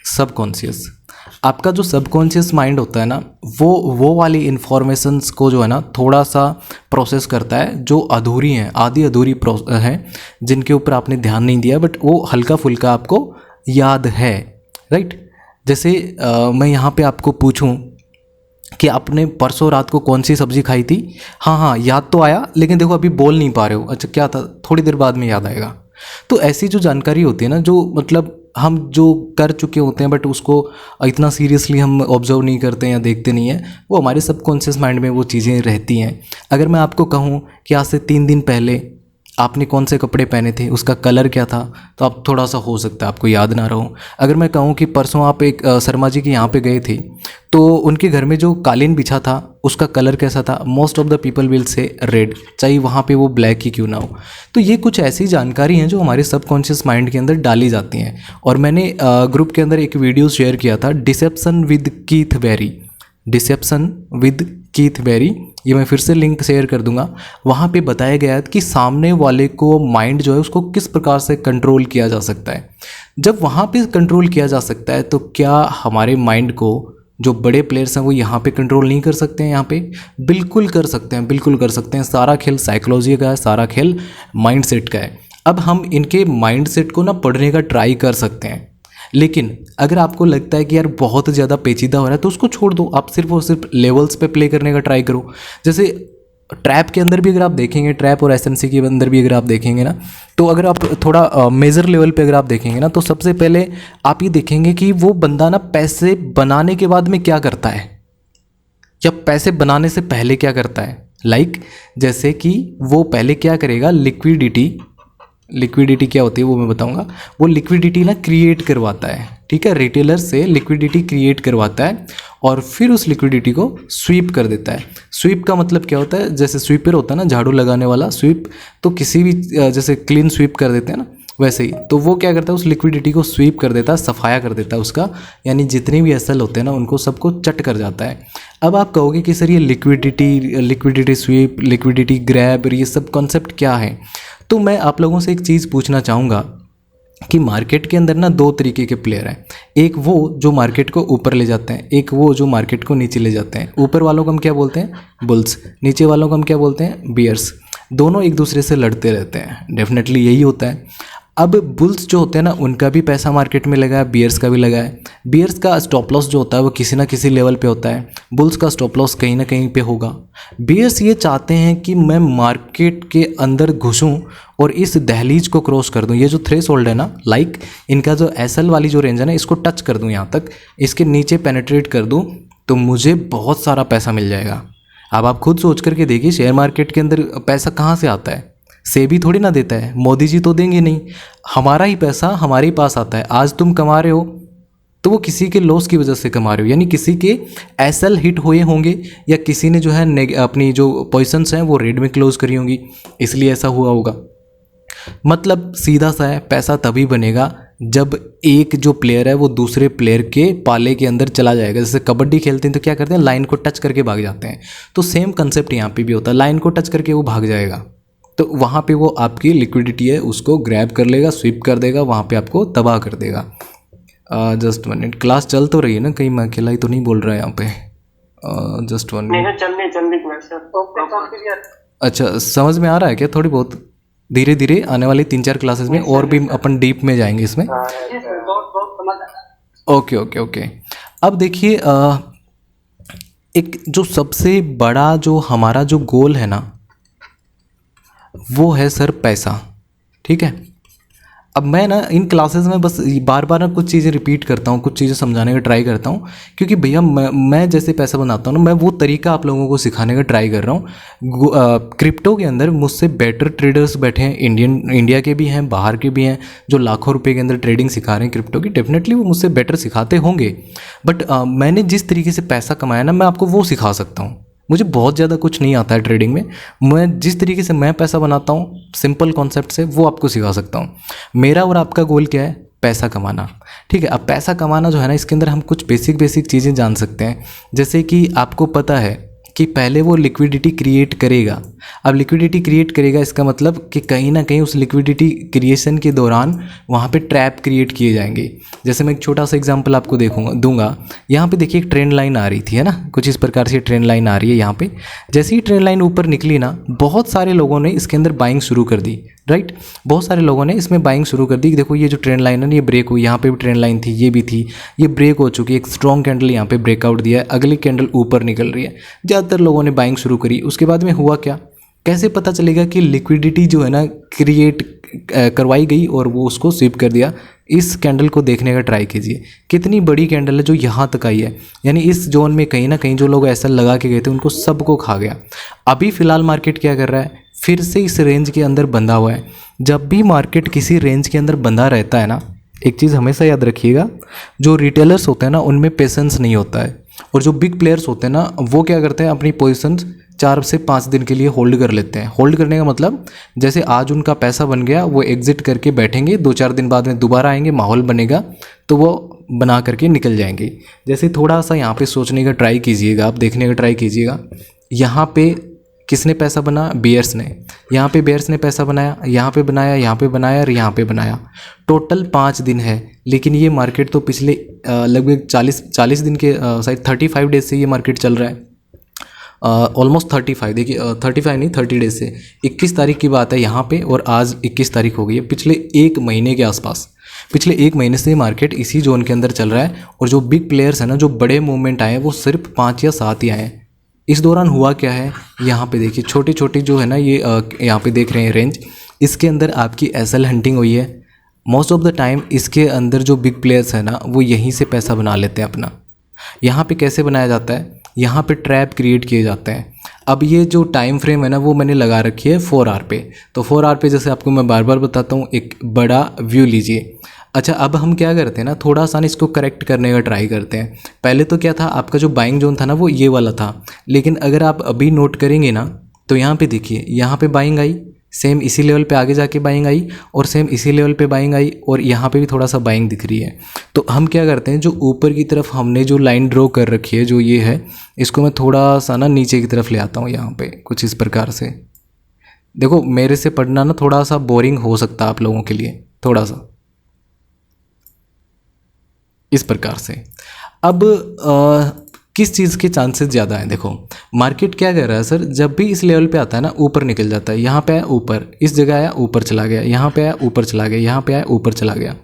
सबकॉन्शियस। आपका जो सबकॉन्शियस माइंड होता है ना, वो वाली इन्फॉर्मेशंस को जो है ना थोड़ा सा प्रोसेस करता है, जो अधूरी हैं, आधी अधूरी हैं, जिनके ऊपर आपने ध्यान नहीं दिया, बट वो हल्का फुल्का आपको याद है, राइट। जैसे मैं यहाँ पे आपको पूछूं कि आपने परसों रात को कौन सी सब्ज़ी खाई थी, हाँ याद तो आया, लेकिन देखो अभी बोल नहीं पा रहे हो, अच्छा क्या था, थोड़ी देर बाद में याद आएगा। तो ऐसी जो जानकारी होती है ना, जो मतलब हम जो कर चुके होते हैं बट उसको इतना सीरियसली हम ऑब्जर्व नहीं करते हैं या देखते नहीं हैं, वो हमारे सबकॉन्शियस माइंड में वो चीज़ें रहती हैं। अगर मैं आपको कहूँ कि आज से 3 दिन पहले आपने कौन से कपड़े पहने थे, उसका कलर क्या था, तो आप थोड़ा सा हो सकता है आपको याद ना रहो। अगर मैं कहूँ कि परसों आप एक शर्मा जी के यहाँ पे गए थे, तो उनके घर में जो कालीन बिछा था उसका कलर कैसा था, most of the people will say red, चाहे वहाँ पे वो ब्लैक ही क्यों ना हो। तो ये कुछ ऐसी जानकारी हैं जो हमारे सबकॉन्शियस माइंड के अंदर डाली जाती हैं। और मैंने ग्रुप के अंदर एक वीडियो शेयर किया था, डिसेप्शन विद कीथ बेरी, ये मैं फिर से लिंक शेयर कर दूंगा। वहाँ पे बताया गया है कि सामने वाले को माइंड जो है उसको किस प्रकार से कंट्रोल किया जा सकता है। जब वहाँ पे कंट्रोल किया जा सकता है, तो क्या हमारे माइंड को जो बड़े प्लेयर्स हैं वो यहाँ पे कंट्रोल नहीं कर सकते हैं? यहाँ पे बिल्कुल कर सकते हैं, बिल्कुल कर सकते हैं। सारा खेल साइकोलॉजी का है, सारा खेल माइंडसेट का है। अब हम इनके माइंडसेट को ना पढ़ने का ट्राई कर सकते हैं, लेकिन अगर आपको लगता है कि यार बहुत ज़्यादा पेचीदा हो रहा है तो उसको छोड़ दो, आप सिर्फ और सिर्फ लेवल्स पे प्ले करने का ट्राई करो। जैसे ट्रैप के अंदर भी अगर आप देखेंगे, ट्रैप और एसएमसी के अंदर भी अगर आप देखेंगे ना, तो अगर आप थोड़ा मेजर लेवल पे अगर आप देखेंगे ना, तो सबसे पहले आप ये देखेंगे कि वो बंदा ना पैसे बनाने के बाद में क्या करता है या पैसे बनाने से पहले क्या करता है। लाइक जैसे कि वो पहले क्या करेगा, लिक्विडिटी क्या होती है वो मैं बताऊंगा। वो लिक्विडिटी ना क्रिएट करवाता है, ठीक है, रिटेलर से लिक्विडिटी क्रिएट करवाता है और फिर उस लिक्विडिटी को स्वीप कर देता है। स्वीप का मतलब क्या होता है, जैसे स्वीपर होता है ना, झाड़ू लगाने वाला स्वीप, तो किसी भी जैसे क्लीन स्वीप कर देते हैं ना, वैसे ही तो वो क्या करता है, उस लिक्विडिटी को स्वीप कर देता है, सफाया कर देता है उसका, यानी जितने भी एसएल होते हैं ना उनको सबको चट कर जाता है। अब आप कहोगे कि सर ये लिक्विडिटी स्वीप, लिक्विडिटी ग्रैब, ये सब कॉन्सेप्ट क्या है। तो मैं आप लोगों से एक चीज़ पूछना चाहूँगा कि मार्केट के अंदर ना 2 तरीके के प्लेयर हैं। एक वो जो मार्केट को ऊपर ले जाते हैं, एक वो जो मार्केट को नीचे ले जाते हैं। ऊपर वालों को हम क्या बोलते हैं, बुल्स, नीचे वालों को हम क्या बोलते हैं, बियर्स। दोनों एक दूसरे से लड़ते रहते हैं, डेफिनेटली यही होता है। अब बुल्स जो होते हैं ना, उनका भी पैसा मार्केट में लगा है, बियर्स का भी लगा है। बियर्स का स्टॉप लॉस जो होता है वो किसी ना किसी लेवल पे होता है, बुल्स का स्टॉप लॉस कहीं ना कहीं पे होगा। बियर्स ये चाहते हैं कि मैं मार्केट के अंदर घुसूं और इस दहलीज को क्रॉस कर दूं, ये जो थ्रेशोल्ड है ना, लाइक इनका जो एसएल वाली जो रेंज है ना, इसको टच कर दूं, यहाँ तक इसके नीचे पेनिट्रेट कर दूं, तो मुझे बहुत सारा पैसा मिल जाएगा। अब आप खुद सोच करके देखिए, शेयर मार्केट के अंदर पैसा कहाँ से आता है? सेबी थोड़ी ना देता है, मोदी जी तो देंगे नहीं, हमारा ही पैसा हमारे ही पास आता है। आज तुम कमा रहे हो तो वो किसी के लॉस की वजह से कमा रहे हो, यानी किसी के एसएल हिट हुए होंगे या किसी ने जो है अपनी जो पोजीशंस हैं वो रेड में क्लोज करी होंगी, इसलिए ऐसा हुआ होगा। मतलब सीधा सा है, पैसा तभी बनेगा जब एक जो प्लेयर है वो दूसरे प्लेयर के पाले के अंदर चला जाएगा। जैसे कबड्डी खेलते हैं तो क्या करते हैं, लाइन को टच करके भाग जाते हैं, तो सेम कंसेप्ट यहाँ पे भी होता है, लाइन को टच करके वो भाग जाएगा, तो वहाँ पे वो आपकी लिक्विडिटी है उसको ग्रैब कर लेगा, स्वीप कर देगा, वहाँ पे आपको तबाह कर देगा। जस्ट 1 मिनट, क्लास चल तो रही है ना, कहीं मैं अकेला ही तो नहीं बोल रहा है यहाँ पे? Just 1 minute. चल रही क्लास सर। अच्छा, समझ में आ रहा है क्या? थोड़ी बहुत धीरे धीरे आने वाली 3-4 क्लासेस में और भी अपन डीप में जाएंगे इसमें। Okay okay okay. अब देखिए, एक जो सबसे बड़ा जो हमारा जो गोल है ना वो है सर पैसा, ठीक है। अब मैं ना इन क्लासेस में बस बार बार ना कुछ चीज़ें रिपीट करता हूँ, कुछ चीज़ें समझाने का ट्राई करता हूँ, क्योंकि भैया मैं जैसे पैसा बनाता हूँ ना, मैं वो तरीका आप लोगों को सिखाने का ट्राई कर रहा हूँ। क्रिप्टो के अंदर मुझसे बेटर ट्रेडर्स बैठे हैं, इंडिया के भी हैं, बाहर के भी हैं, जो लाखों रुपए के अंदर ट्रेडिंग सिखा रहे हैं क्रिप्टो की। डेफिनेटली वो मुझसे बेटर सिखाते होंगे, बट मैंने जिस तरीके से पैसा कमाया ना, मैं आपको वो सिखा सकता हूँ। मुझे बहुत ज़्यादा कुछ नहीं आता है ट्रेडिंग में, मैं जिस तरीके से मैं पैसा बनाता हूँ सिंपल कॉन्सेप्ट से, वो आपको सिखा सकता हूँ। मेरा और आपका गोल क्या है? पैसा कमाना, ठीक है। अब पैसा कमाना जो है ना, इसके अंदर हम कुछ बेसिक चीज़ें जान सकते हैं। जैसे कि आपको पता है कि पहले वो लिक्विडिटी क्रिएट करेगा। अब लिक्विडिटी क्रिएट करेगा इसका मतलब कि कहीं ना कहीं उस लिक्विडिटी क्रिएशन के दौरान वहाँ पे ट्रैप क्रिएट किए जाएंगे। जैसे मैं एक छोटा सा एग्जांपल आपको दूंगा। यहाँ पे देखिए एक ट्रेंड लाइन आ रही थी, है ना, कुछ इस प्रकार से ट्रेंड लाइन आ रही है। यहाँ पे जैसे ही ट्रेंड लाइन ऊपर निकली ना, बहुत सारे लोगों ने इसके अंदर बाइंग शुरू कर दी, राइट। बहुत सारे लोगों ने इसमें बाइंग शुरू कर दी कि देखो ये जो ट्रेंड लाइन है ना, ये ब्रेक हुई, यहाँ पे भी ट्रेंड लाइन थी, ये भी थी, ये ब्रेक हो चुकी है, एक स्ट्रॉन्ग कैंडल यहाँ पे ब्रेकआउट दिया है, अगली कैंडल ऊपर निकल रही है। ज़्यादातर लोगों ने बाइंग शुरू करी। उसके बाद में हुआ क्या? कैसे पता चलेगा कि लिक्विडिटी जो है ना क्रिएट करवाई गई और वो उसको स्वीप कर दिया? इस कैंडल को देखने का ट्राई कीजिए, कितनी बड़ी कैंडल है जो यहाँ तक आई है, यानी इस जोन में कहीं ना कहीं जो लोग ऐसा लगा के गए थे उनको सबको खा गया। अभी फ़िलहाल मार्केट क्या कर रहा है? फिर से इस रेंज के अंदर बंधा हुआ है। जब भी मार्केट किसी रेंज के अंदर बंधा रहता है ना, एक चीज़ हमेशा याद रखिएगा, जो रिटेलर्स होते हैं ना उनमें पेशेंस नहीं होता है, और जो बिग प्लेयर्स होते हैं ना वो क्या करते हैं, अपनी पोजीशंस 4 से 5 दिन के लिए होल्ड कर लेते हैं। होल्ड करने का मतलब जैसे आज उनका पैसा बन गया, वो एग्जिट करके बैठेंगे, 2-4 दिन बाद में दोबारा आएंगे, माहौल बनेगा तो वो बना करके निकल जाएंगे। जैसे थोड़ा सा यहाँ पे सोचने का ट्राई कीजिएगा, आप देखने का ट्राई कीजिएगा, यहाँ पे किसने पैसा बना? बेयर्स ने। यहाँ पे बेयर्स ने पैसा बनाया, यहाँ पे बनाया, यहाँ पे बनाया और यहाँ पे बनाया। टोटल 5 दिन है, लेकिन ये मार्केट तो पिछले लगभग 40 दिन के शायद 35 डेज से ये मार्केट चल रहा है। ऑलमोस्ट 35, देखिए 35 नहीं 30 डेज से। 21 तारीख की बात है यहाँ पे, और आज 21 तारीख हो गई है। पिछले 1 महीने के आसपास, पिछले 1 महीने से मार्केट इसी जोन के अंदर चल रहा है, और जो बिग प्लेयर्स हैं ना, जो बड़े मूवमेंट आए हैं वो सिर्फ 5 या 7 ही आए हैं। इस दौरान हुआ क्या है, यहाँ पे देखिए छोटी छोटी जो है ना, ये यहाँ पे देख रहे हैं रेंज, इसके अंदर आपकी एसएल हंटिंग हुई है। मोस्ट ऑफ द टाइम इसके अंदर जो बिग प्लेयर्स है ना वो यहीं से पैसा बना लेते हैं अपना। यहाँ पे कैसे बनाया जाता है? यहाँ पे ट्रैप क्रिएट किए जाते हैं। अब ये जो टाइम फ्रेम है ना वो मैंने लगा रखी है 4 आवर पे। तो 4 आवर पे जैसे आपको मैं बार बार बताता हूँ, एक बड़ा व्यू लीजिए। अच्छा, अब हम क्या करते हैं ना, थोड़ा सा इसको करेक्ट करने का ट्राई करते हैं। पहले तो क्या था, आपका जो बाइंग जोन था ना वो ये वाला था, लेकिन अगर आप अभी नोट करेंगे ना तो यहाँ पे देखिए, यहाँ पे बाइंग आई, सेम इसी लेवल पे आगे जाके बाइंग आई, और सेम इसी लेवल पे बाइंग आई, और यहाँ पे भी थोड़ा सा बाइंग दिख रही है। तो हम क्या करते हैं, जो ऊपर की तरफ हमने जो लाइन ड्रॉ कर रखी है, जो ये है, इसको मैं थोड़ा सा ना नीचे की तरफ ले आता हूँ। यहाँ पे कुछ इस प्रकार से देखो, मेरे से पढ़ना ना थोड़ा सा बोरिंग हो सकता है आप लोगों के लिए, थोड़ा सा इस प्रकार से। अब किस चीज़ के चांसेस ज़्यादा हैं? देखो मार्केट क्या कर रहा है सर, जब भी इस लेवल पे आता है ना ऊपर निकल जाता है। यहाँ पे आया ऊपर, इस जगह आया ऊपर चला गया, यहाँ पे आया ऊपर चला गया, यहाँ पे आया ऊपर चला गया।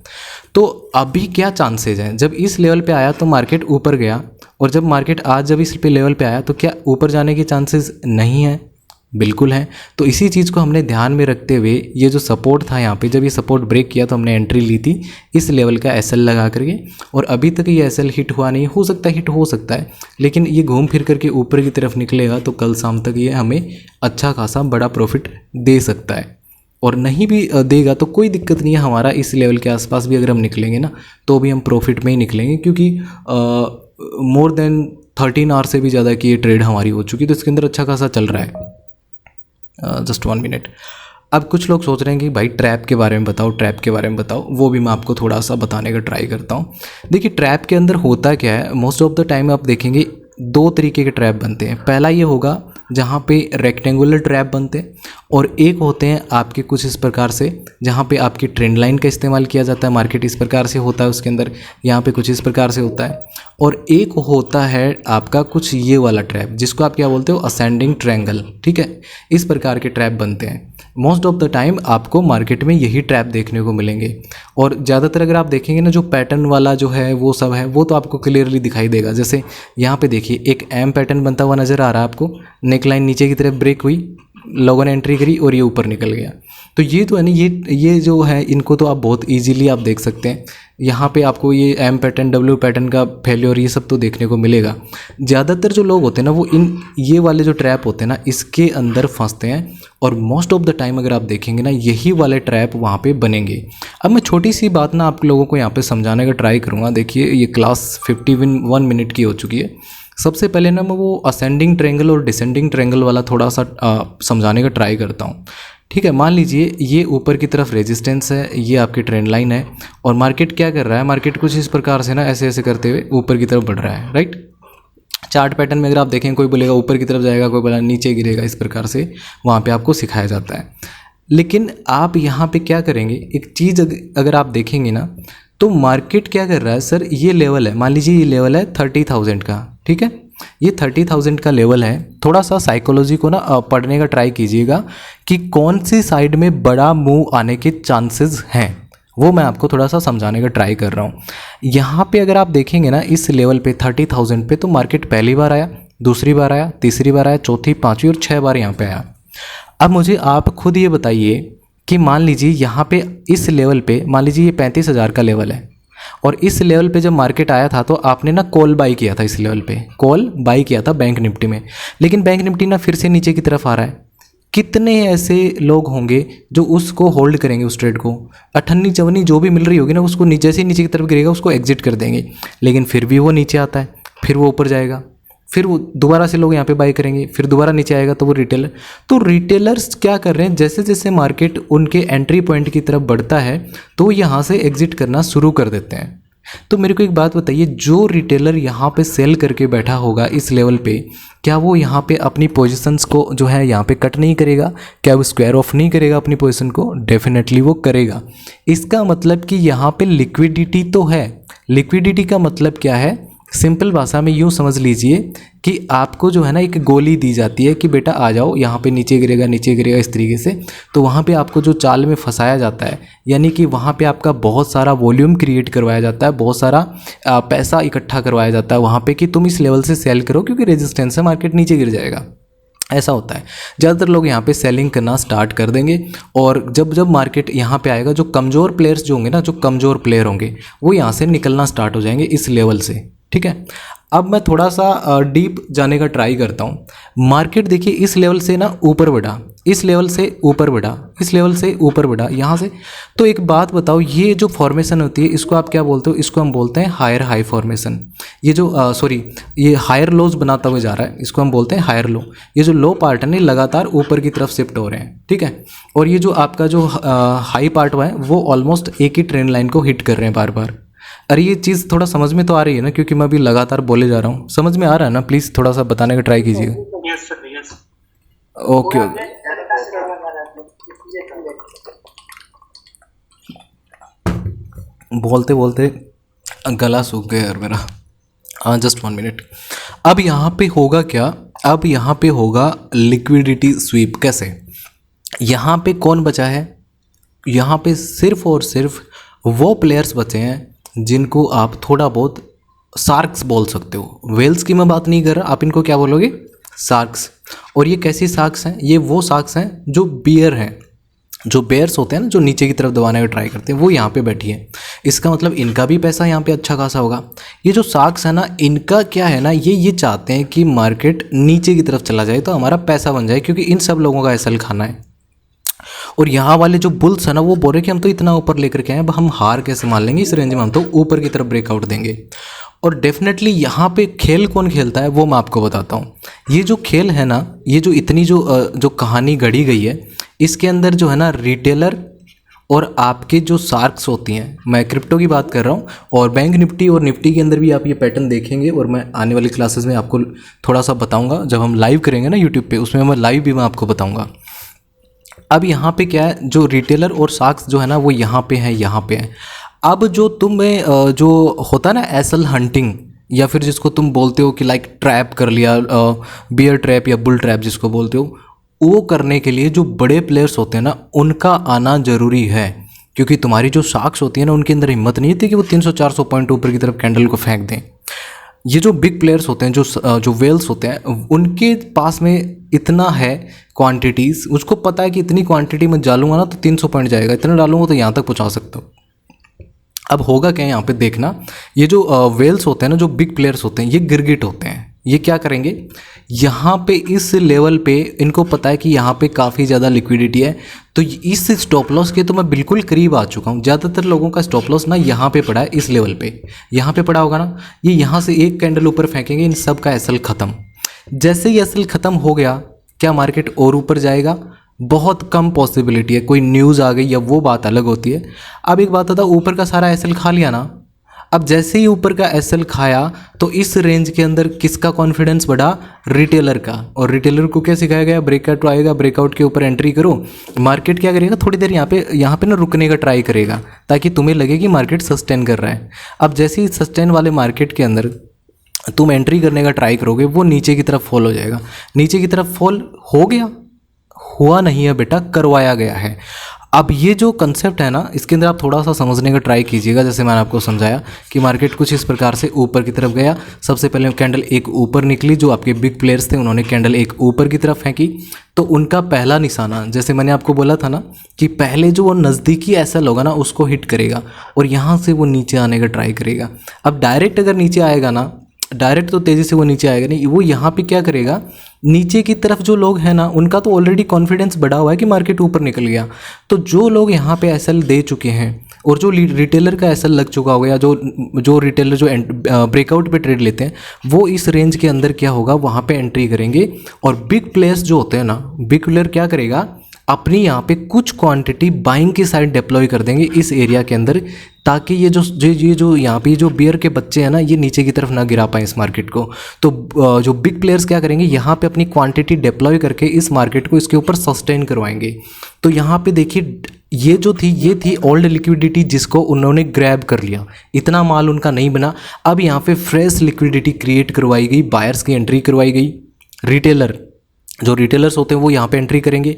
तो अभी क्या चांसेज हैं, जब इस लेवल पे आया तो मार्केट ऊपर गया, और जब मार्केट आज जब इस पे लेवल पे आया तो क्या ऊपर जाने के चांसेस नहीं है? बिल्कुल हैं। तो इसी चीज़ को हमने ध्यान में रखते हुए ये जो सपोर्ट था यहाँ पे, जब ये सपोर्ट ब्रेक किया तो हमने एंट्री ली थी इस लेवल का एसएल लगा करके, और अभी तक ये एसएल हिट हुआ नहीं, हो सकता है हिट हो सकता है, लेकिन ये घूम फिर करके ऊपर की तरफ निकलेगा तो कल शाम तक ये हमें अच्छा खासा बड़ा प्रॉफिट दे सकता है। और नहीं भी देगा तो कोई दिक्कत नहीं है, हमारा इस लेवल के आसपास भी अगर हम निकलेंगे ना तो भी हम प्रॉफिट में ही निकलेंगे, क्योंकि मोर देन 13 आवर से भी ज़्यादा की ये ट्रेड हमारी हो चुकी है, तो इसके अंदर अच्छा खासा चल रहा है। Just 1 minute. अब कुछ लोग सोच रहे हैं कि भाई ट्रैप के बारे में बताओ, ट्रैप के बारे में बताओ, वो भी मैं आपको थोड़ा सा बताने का ट्राई करता हूँ। देखिए ट्रैप के अंदर होता क्या है, मोस्ट ऑफ द टाइम आप देखेंगे 2 तरीके के ट्रैप बनते हैं। पहला ये होगा जहाँ पे रेक्टेंगुलर ट्रैप बनते हैं, और एक होते हैं आपके कुछ इस प्रकार से जहाँ पे आपकी ट्रेंड लाइन का इस्तेमाल किया जाता है, मार्केट इस प्रकार से होता है उसके अंदर, यहाँ पे कुछ इस प्रकार से होता है। और एक होता है आपका कुछ ये वाला ट्रैप जिसको आप क्या बोलते हो, असेंडिंग ट्रायंगल, ठीक है। इस प्रकार के ट्रैप बनते हैं। मोस्ट ऑफ द टाइम आपको मार्केट में यही ट्रैप देखने को मिलेंगे, और ज़्यादातर अगर आप देखेंगे ना जो पैटर्न वाला जो है वो सब है वो तो आपको क्लियरली दिखाई देगा। जैसे यहाँ पे देखिए एक एम पैटर्न बनता हुआ नज़र आ रहा है आपको, नेक लाइन नीचे की तरफ ब्रेक हुई, लोगों ने एंट्री करी और ये ऊपर निकल गया। तो ये तो है ना, ये जो है इनको तो आप बहुत इजीली आप देख सकते हैं। यहाँ पे आपको ये एम पैटर्न, डब्ल्यू पैटर्न का फेल्योर ये सब तो देखने को मिलेगा। ज़्यादातर जो लोग होते हैं ना वो ये वाले जो ट्रैप होते हैं ना इसके अंदर फंसते हैं, और मोस्ट ऑफ द टाइम अगर आप देखेंगे ना यही वाले ट्रैप वहाँ पे बनेंगे। अब मैं छोटी सी बात ना आप लोगों को यहाँ पे समझाने का ट्राई करूँगा। देखिए ये क्लास 51 मिनट की हो चुकी है। सबसे पहले ना मैं वो असेंडिंग ट्रायंगल और डिसेंडिंग ट्रायंगल वाला थोड़ा सा समझाने का ट्राई करता हूँ, ठीक है। मान लीजिए ये ऊपर की तरफ रेजिस्टेंस है, ये आपकी ट्रेंड लाइन है, और मार्केट क्या कर रहा है, मार्केट कुछ इस प्रकार से ना ऐसे ऐसे करते हुए ऊपर की तरफ बढ़ रहा है, राइट। चार्ट पैटर्न में अगर आप देखें कोई बोलेगा ऊपर की तरफ जाएगा, कोई बोला नीचे गिरेगा, इस प्रकार से वहाँ पे आपको सिखाया जाता है। लेकिन आप यहाँ पे क्या करेंगे, एक चीज़ अगर आप देखेंगे ना तो मार्केट क्या कर रहा है, सर ये लेवल है, मान लीजिए ये लेवल है 30,000 का, ठीक है। ये 30,000 का लेवल है। थोड़ा सा साइकोलॉजी को ना पढ़ने का ट्राई कीजिएगा कि कौन सी साइड में बड़ा मूव आने के चांसेस हैं, वो मैं आपको थोड़ा सा समझाने का ट्राई कर रहा हूँ। यहाँ पे अगर आप देखेंगे ना इस लेवल पे 30,000 पे, तो मार्केट पहली बार आया, दूसरी बार आया, तीसरी बार आया, चौथी, पाँचवीं और 6 बार यहाँ पे आया। अब मुझे आप खुद ये बताइए कि मान लीजिए यहाँ पे इस लेवल पे, मान लीजिए ये 35,000 का लेवल है, और इस लेवल पे जब मार्केट आया था तो आपने ना कॉल बाई किया था, इस लेवल पे कॉल बाई किया था बैंक निफ्टी में, लेकिन बैंक निफ्टी ना फिर से नीचे की तरफ आ रहा है। कितने ऐसे लोग होंगे जो उसको होल्ड करेंगे, उस ट्रेड को, अठन्नी चवन्नी जो भी मिल रही होगी ना उसको जैसे ही नीचे की तरफ गिरेगा उसको एग्जिट कर देंगे, लेकिन फिर भी वो नीचे आता है, फिर वो ऊपर जाएगा, फिर वो दोबारा से लोग यहाँ पे बाई करेंगे, फिर दोबारा नीचे आएगा तो वो रिटेलर। तो रिटेलर्स क्या कर रहे हैं, जैसे जैसे मार्केट उनके एंट्री पॉइंट की तरफ बढ़ता है तो यहाँ से एग्जिट करना शुरू कर देते हैं। तो मेरे को एक बात बताइए, जो रिटेलर यहाँ पे सेल करके बैठा होगा इस लेवल पे, क्या वो यहाँ पे अपनी पोजीशंस को जो है यहाँ पे कट नहीं करेगा, क्या वो स्क्वायर ऑफ नहीं करेगा अपनी पोजीशन को? डेफिनेटली वो करेगा। इसका मतलब कि यहाँ पे लिक्विडिटी तो है। लिक्विडिटी का मतलब क्या है, सिंपल भाषा में यूँ समझ लीजिए कि आपको जो है ना एक गोली दी जाती है कि बेटा आ जाओ, यहाँ पे नीचे गिरेगा, नीचे गिरेगा, इस तरीके से। तो वहाँ पे आपको जो चाल में फंसाया जाता है, यानी कि वहाँ पे आपका बहुत सारा वॉल्यूम क्रिएट करवाया जाता है, बहुत सारा पैसा इकट्ठा करवाया जाता है वहाँ पे कि तुम इस लेवल से सेल करो क्योंकि रेजिस्टेंस है, मार्केट नीचे गिर जाएगा। ऐसा होता है। ज़्यादातर लोग यहाँ पे सेलिंग करना स्टार्ट कर देंगे, और जब जब मार्केट यहाँ पे आएगा, जो कमज़ोर प्लेयर्स जो होंगे ना, जो कमज़ोर प्लेयर होंगे वो यहाँ से निकलना स्टार्ट हो जाएंगे इस लेवल से, ठीक है। अब मैं थोड़ा सा डीप जाने का ट्राई करता हूँ। मार्केट देखिए इस लेवल से ना ऊपर बढ़ा, इस लेवल से ऊपर बढ़ा, इस लेवल से ऊपर बढ़ा, यहाँ से। तो एक बात बताओ, ये जो फॉर्मेशन होती है इसको आप क्या बोलते हो? इसको हम बोलते हैं हायर हाई फॉर्मेशन। ये जो ये हायर लोज बनाता हुआ जा रहा है, इसको हम बोलते हैं हायर लो। ये जो लो पार्ट है ना लगातार ऊपर की तरफ शिफ्ट हो रहे हैं, ठीक है। और ये जो आपका जो हाई पार्ट हुआ है वो ऑलमोस्ट एक ही ट्रेंड लाइन को हिट कर रहे हैं बार बार। अरे ये चीज़ थोड़ा समझ में तो आ रही है ना, क्योंकि मैं अभी लगातार बोले जा रहा हूँ। समझ में आ रहा है ना? प्लीज़ थोड़ा सा बताने का ट्राई कीजिएगा। Yes sir, yes. ओके बोलते बोलते गला सूख गया यार मेरा। हाँ, जस्ट 1 मिनट। अब यहाँ पे होगा क्या? अब यहाँ पे होगा लिक्विडिटी स्वीप। कैसे? यहाँ पे कौन बचा है? यहाँ पे सिर्फ और सिर्फ वो प्लेयर्स बचे हैं जिनको आप थोड़ा बहुत शार्क्स बोल सकते हो। वेल्स की मैं बात नहीं कर रहा, आप इनको क्या बोलोगे? शार्क्स। और ये कैसी शार्क्स हैं? ये वो शार्क्स हैं जो बियर हैं, जो बेयर्स होते हैं ना, जो नीचे की तरफ दबाने का ट्राई करते हैं, वो यहाँ पे बैठी है। इसका मतलब इनका भी पैसा यहाँ पे अच्छा खासा होगा। ये जो शार्क्स है ना, इनका क्या है ना, ये चाहते हैं कि मार्केट नीचे की तरफ चला जाए तो हमारा पैसा बन जाए, क्योंकि इन सब लोगों का एसएल खाना है। और यहाँ वाले जो बुल्स है ना, वो बोल रहे कि हम तो इतना ऊपर लेकर के आए, अब हम हार कैसे मान लेंगे, इस रेंज में हम तो ऊपर की तरफ ब्रेकआउट देंगे। और डेफिनेटली यहाँ पे खेल कौन खेलता है वो मैं आपको बताता हूँ। ये जो खेल है ना, ये जो इतनी जो कहानी गढ़ी गई है, इसके अंदर जो है ना रिटेलर और आपके जो शार्क्स होती हैं, मैं क्रिप्टो की बात कर रहा हूँ, और बैंक निफ्टी और निफ्टी के अंदर भी आप ये पैटर्न देखेंगे। और मैं आने वाली क्लासेस में आपको थोड़ा सा बताऊँगा, जब हम लाइव करेंगे ना यूट्यूब पे, उसमें मैं लाइव भी मैं आपको बताऊँगा। अब यहाँ पे क्या है, जो रिटेलर और शार्क्स जो है ना, वो यहाँ पे हैं, यहाँ पे हैं। अब जो तुम्हें जो होता है ना एसएल हंटिंग, या फिर जिसको तुम बोलते हो कि लाइक ट्रैप कर लिया, बियर ट्रैप या बुल ट्रैप जिसको बोलते हो, वो करने के लिए जो बड़े प्लेयर्स होते हैं ना, उनका आना ज़रूरी है। क्योंकि तुम्हारी जो शार्क्स होती है ना, उनके अंदर हिम्मत नहीं होती कि वो 300-400 पॉइंट ऊपर की तरफ कैंडल को फेंक दें। ये जो बिग प्लेयर्स होते हैं, जो वेल्स होते हैं, उनके पास में इतना है क्वांटिटीज़, उसको पता है कि इतनी क्वांटिटी में डालूंगा ना तो 300 पॉइंट जाएगा, इतना डालूंगा तो यहाँ तक पहुँचा सकता हूँ। अब होगा क्या यहाँ पे देखना, ये जो वेल्स होते हैं ना, जो बिग प्लेयर्स होते हैं, ये गिरगिट होते हैं। ये क्या करेंगे, यहाँ पे इस लेवल पे इनको पता है कि यहाँ पे काफ़ी ज़्यादा लिक्विडिटी है, तो इस स्टॉप लॉस के तो मैं बिल्कुल करीब आ चुका हूँ। ज़्यादातर लोगों का स्टॉप लॉस ना यहाँ पे पड़ा है, इस लेवल पे, यहाँ पे पड़ा होगा ना। ये यहाँ से एक कैंडल ऊपर फेंकेंगे, इन सब का एसएल ख़त्म। जैसे ही एसएल ख़त्म हो गया, क्या मार्केट और ऊपर जाएगा? बहुत कम पॉसिबिलिटी है। कोई न्यूज़ आ गई या वो बात अलग होती है। अब एक बात होता है, ऊपर का सारा एसएल खा लिया ना, अब जैसे ही ऊपर का एसएल खाया तो इस रेंज के अंदर किसका कॉन्फिडेंस बढ़ा? रिटेलर का। और रिटेलर को क्या सिखाया गया? ब्रेकआउट आएगा, ब्रेकआउट के ऊपर एंट्री करो। मार्केट क्या करेगा, थोड़ी देर यहाँ पे ना रुकने का ट्राई करेगा, ताकि तुम्हें लगे कि मार्केट सस्टेन कर रहा है। अब जैसे ही सस्टेन वाले मार्केट के अंदर तुम एंट्री करने का ट्राई करोगे, वो नीचे की तरफ फॉल हो जाएगा। नीचे की तरफ फॉल हो गया? हुआ नहीं है बेटा, करवाया गया है। अब ये जो कंसेप्ट है ना, इसके अंदर आप थोड़ा सा समझने का ट्राई कीजिएगा। जैसे मैंने आपको समझाया कि मार्केट कुछ इस प्रकार से ऊपर की तरफ गया। सबसे पहले कैंडल एक ऊपर निकली, जो आपके बिग प्लेयर्स थे उन्होंने कैंडल एक ऊपर की तरफ फेंकी, तो उनका पहला निशाना, जैसे मैंने आपको बोला था ना, कि पहले जो वो नज़दीकी ऐसा होगा ना, उसको हिट करेगा और यहाँ से वो नीचे आने का ट्राई करेगा। अब डायरेक्ट अगर नीचे आएगा ना, डायरेक्ट तो तेज़ी से वो नीचे आएगा नहीं, वो यहाँ पे क्या करेगा, नीचे की तरफ जो लोग हैं ना, उनका तो ऑलरेडी कॉन्फिडेंस बढ़ा हुआ है कि मार्केट ऊपर निकल गया। तो जो लोग यहाँ पे एसएल दे चुके हैं और जो रिटेलर का एसएल लग चुका होगा, या जो रिटेलर जो ब्रेकआउट पे ट्रेड लेते हैं, वो इस रेंज के अंदर क्या होगा, वहाँ पे एंट्री करेंगे। और बिग प्लेयर्स जो होते हैं ना, बिग प्लेयर क्या करेगा, अपनी यहाँ पे कुछ क्वांटिटी बाइंग की साइड डिप्लॉय कर देंगे इस एरिया के अंदर, ताकि ये जो यहाँ पे जो बियर के बच्चे हैं ना, ये नीचे की तरफ ना गिरा पाए इस मार्केट को। तो जो बिग प्लेयर्स क्या करेंगे, यहाँ पे अपनी क्वांटिटी डिप्लॉय करके इस मार्केट को इसके ऊपर सस्टेन करवाएंगे। तो यहाँ पे देखिए, ये थी ओल्ड लिक्विडिटी, जिसको उन्होंने ग्रैब कर लिया। इतना माल उनका नहीं बना। अब यहाँ पे फ्रेश लिक्विडिटी क्रिएट करवाई गई, बायर्स की एंट्री करवाई गई। जो रिटेलर्स होते हैं वो यहाँ पे एंट्री करेंगे।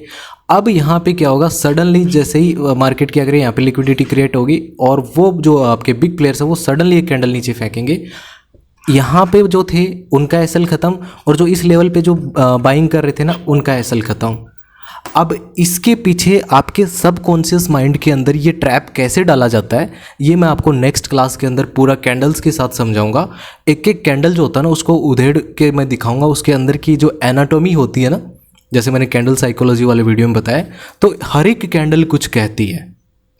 अब यहाँ पे क्या होगा, सडनली जैसे ही मार्केट क्या करे, यहाँ पे लिक्विडिटी क्रिएट होगी और वो जो आपके बिग प्लेयर्स हैं वो सडनली एक कैंडल नीचे फेंकेंगे। यहाँ पे जो थे उनका एसएल ख़त्म, और जो इस लेवल पे जो बाइंग कर रहे थे ना, उनका एसएल ख़त्म। अब इसके पीछे आपके सबकॉन्शियस माइंड के अंदर ये ट्रैप कैसे डाला जाता है, ये मैं आपको नेक्स्ट क्लास के अंदर पूरा कैंडल्स के साथ समझाऊंगा। एक एक कैंडल जो होता है ना, उसको उधेड़ के मैं दिखाऊंगा, उसके अंदर की जो एनाटॉमी होती है ना, जैसे मैंने कैंडल साइकोलॉजी वाले वीडियो में बताया। तो हर एक कैंडल कुछ कहती है,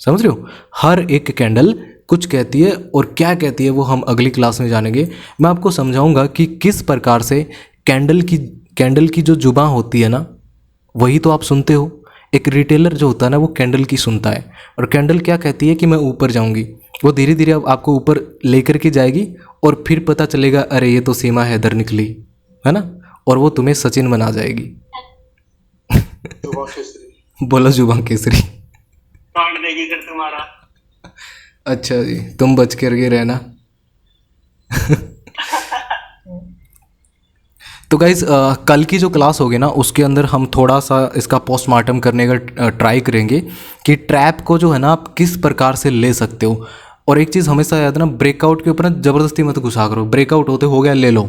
समझ रहे हो, हर एक कैंडल कुछ कहती है। और क्या कहती है वो हम अगली क्लास में जानेंगे। मैं आपको समझाऊंगा कि किस प्रकार से कैंडल की जो जुबान होती है ना, वही तो आप सुनते हो। एक रिटेलर जो होता है ना, वो कैंडल की सुनता है, और कैंडल क्या कहती है कि मैं ऊपर जाऊंगी। वो धीरे धीरे आपको ऊपर लेकर के जाएगी, और फिर पता चलेगा अरे ये तो सीमा हैदर निकली, है ना, और वो तुम्हें सचिन बना जाएगी। बोलो जुबान केसरी काट देगी फिर तुम्हारा। अच्छा जी, तुम बच करके रहना। तो गाइज़, कल की जो क्लास होगी ना, उसके अंदर हम थोड़ा सा इसका पोस्टमार्टम करने का ट्राई करेंगे कि ट्रैप को जो है ना, आप किस प्रकार से ले सकते हो। और एक चीज़ हमेशा याद है ना, ब्रेकआउट के ऊपर ना ज़बरदस्ती मत घुसा करो। ब्रेकआउट होते हो गया ले लो,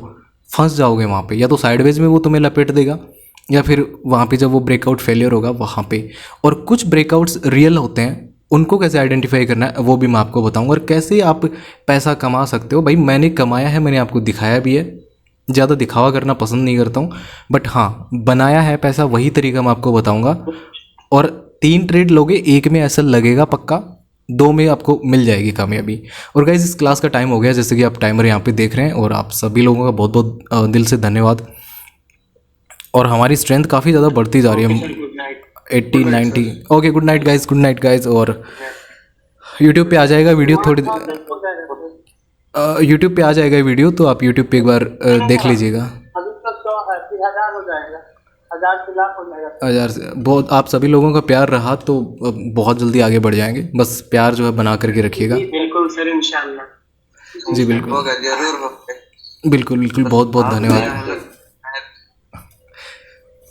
फंस जाओगे वहाँ पे, या तो साइडवेज में वो तुम्हें लपेट देगा, या फिर वहाँ पे जब वो ब्रेकआउट फेलियर होगा वहाँ पे। और कुछ ब्रेकआउट्स रियल होते हैं, उनको कैसे आइडेंटिफाई करना है वो भी मैं आपको बताऊंगा, और कैसे आप पैसा कमा सकते हो। भाई मैंने कमाया है, मैंने आपको दिखाया भी है, ज़्यादा दिखावा करना पसंद नहीं करता हूँ, बट हाँ बनाया है पैसा, वही तरीका मैं आपको बताऊँगा। और 3 ट्रेड लोगे, एक में ऐसा लगेगा पक्का, 2 में आपको मिल जाएगी कामयाबी। और गाइज इस क्लास का टाइम हो गया, जैसे कि आप टाइमर यहाँ पे देख रहे हैं, और आप सभी लोगों का बहुत बहुत दिल से धन्यवाद। और हमारी स्ट्रेंथ काफ़ी ज़्यादा बढ़ती जा रही है, 80 90। Okay good night guys, good night guys. और यूट्यूब पे आ जाएगा वीडियो थोड़ी, यूट्यूब पे आ जाएगा वीडियो, तो आप यूट्यूब पे एक बार देख लीजिएगा। अभी तक तो है, फिर 1000 हो जाएगा, 1000 से लाख हो जाएगा। 1000 से बहुत, आप सभी लोगों का प्यार रहा तो बहुत जल्दी आगे बढ़ जाएंगे। बस प्यार जो है बना करके रखिएगा। बिल्कुल सर, इंशाल्लाह। जी बिल्कुल होगा, जरूर होगा। बिल्कुल बिल्कुल, बहुत बहुत धन्यवाद।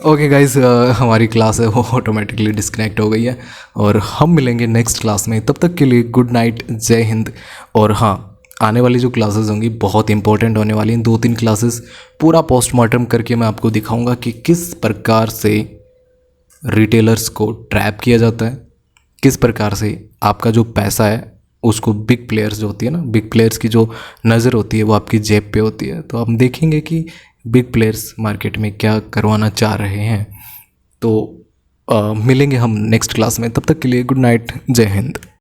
ओके गाइज, हमारी क्लास है वो ऑटोमेटिकली डिस्कनेक्ट हो गई है, और हम मिलेंगे नेक्स्ट क्लास में। तब तक के लिए गुड नाइट, जय हिंद। और हाँ, आने वाली जो क्लासेस होंगी बहुत इंपॉर्टेंट होने वाली हैं, 2-3 क्लासेस पूरा पोस्टमार्टम करके मैं आपको दिखाऊंगा कि किस प्रकार से रिटेलर्स को ट्रैप किया जाता है, किस प्रकार से आपका जो पैसा है उसको बिग प्लेयर्स जो होती है ना, बिग प्लेयर्स की जो नज़र होती है वो आपकी जेब पे होती है। तो हम देखेंगे कि बिग प्लेयर्स मार्केट में क्या करवाना चाह रहे हैं। तो मिलेंगे हम नेक्स्ट क्लास में, तब तक के लिए गुड नाइट, जय हिंद।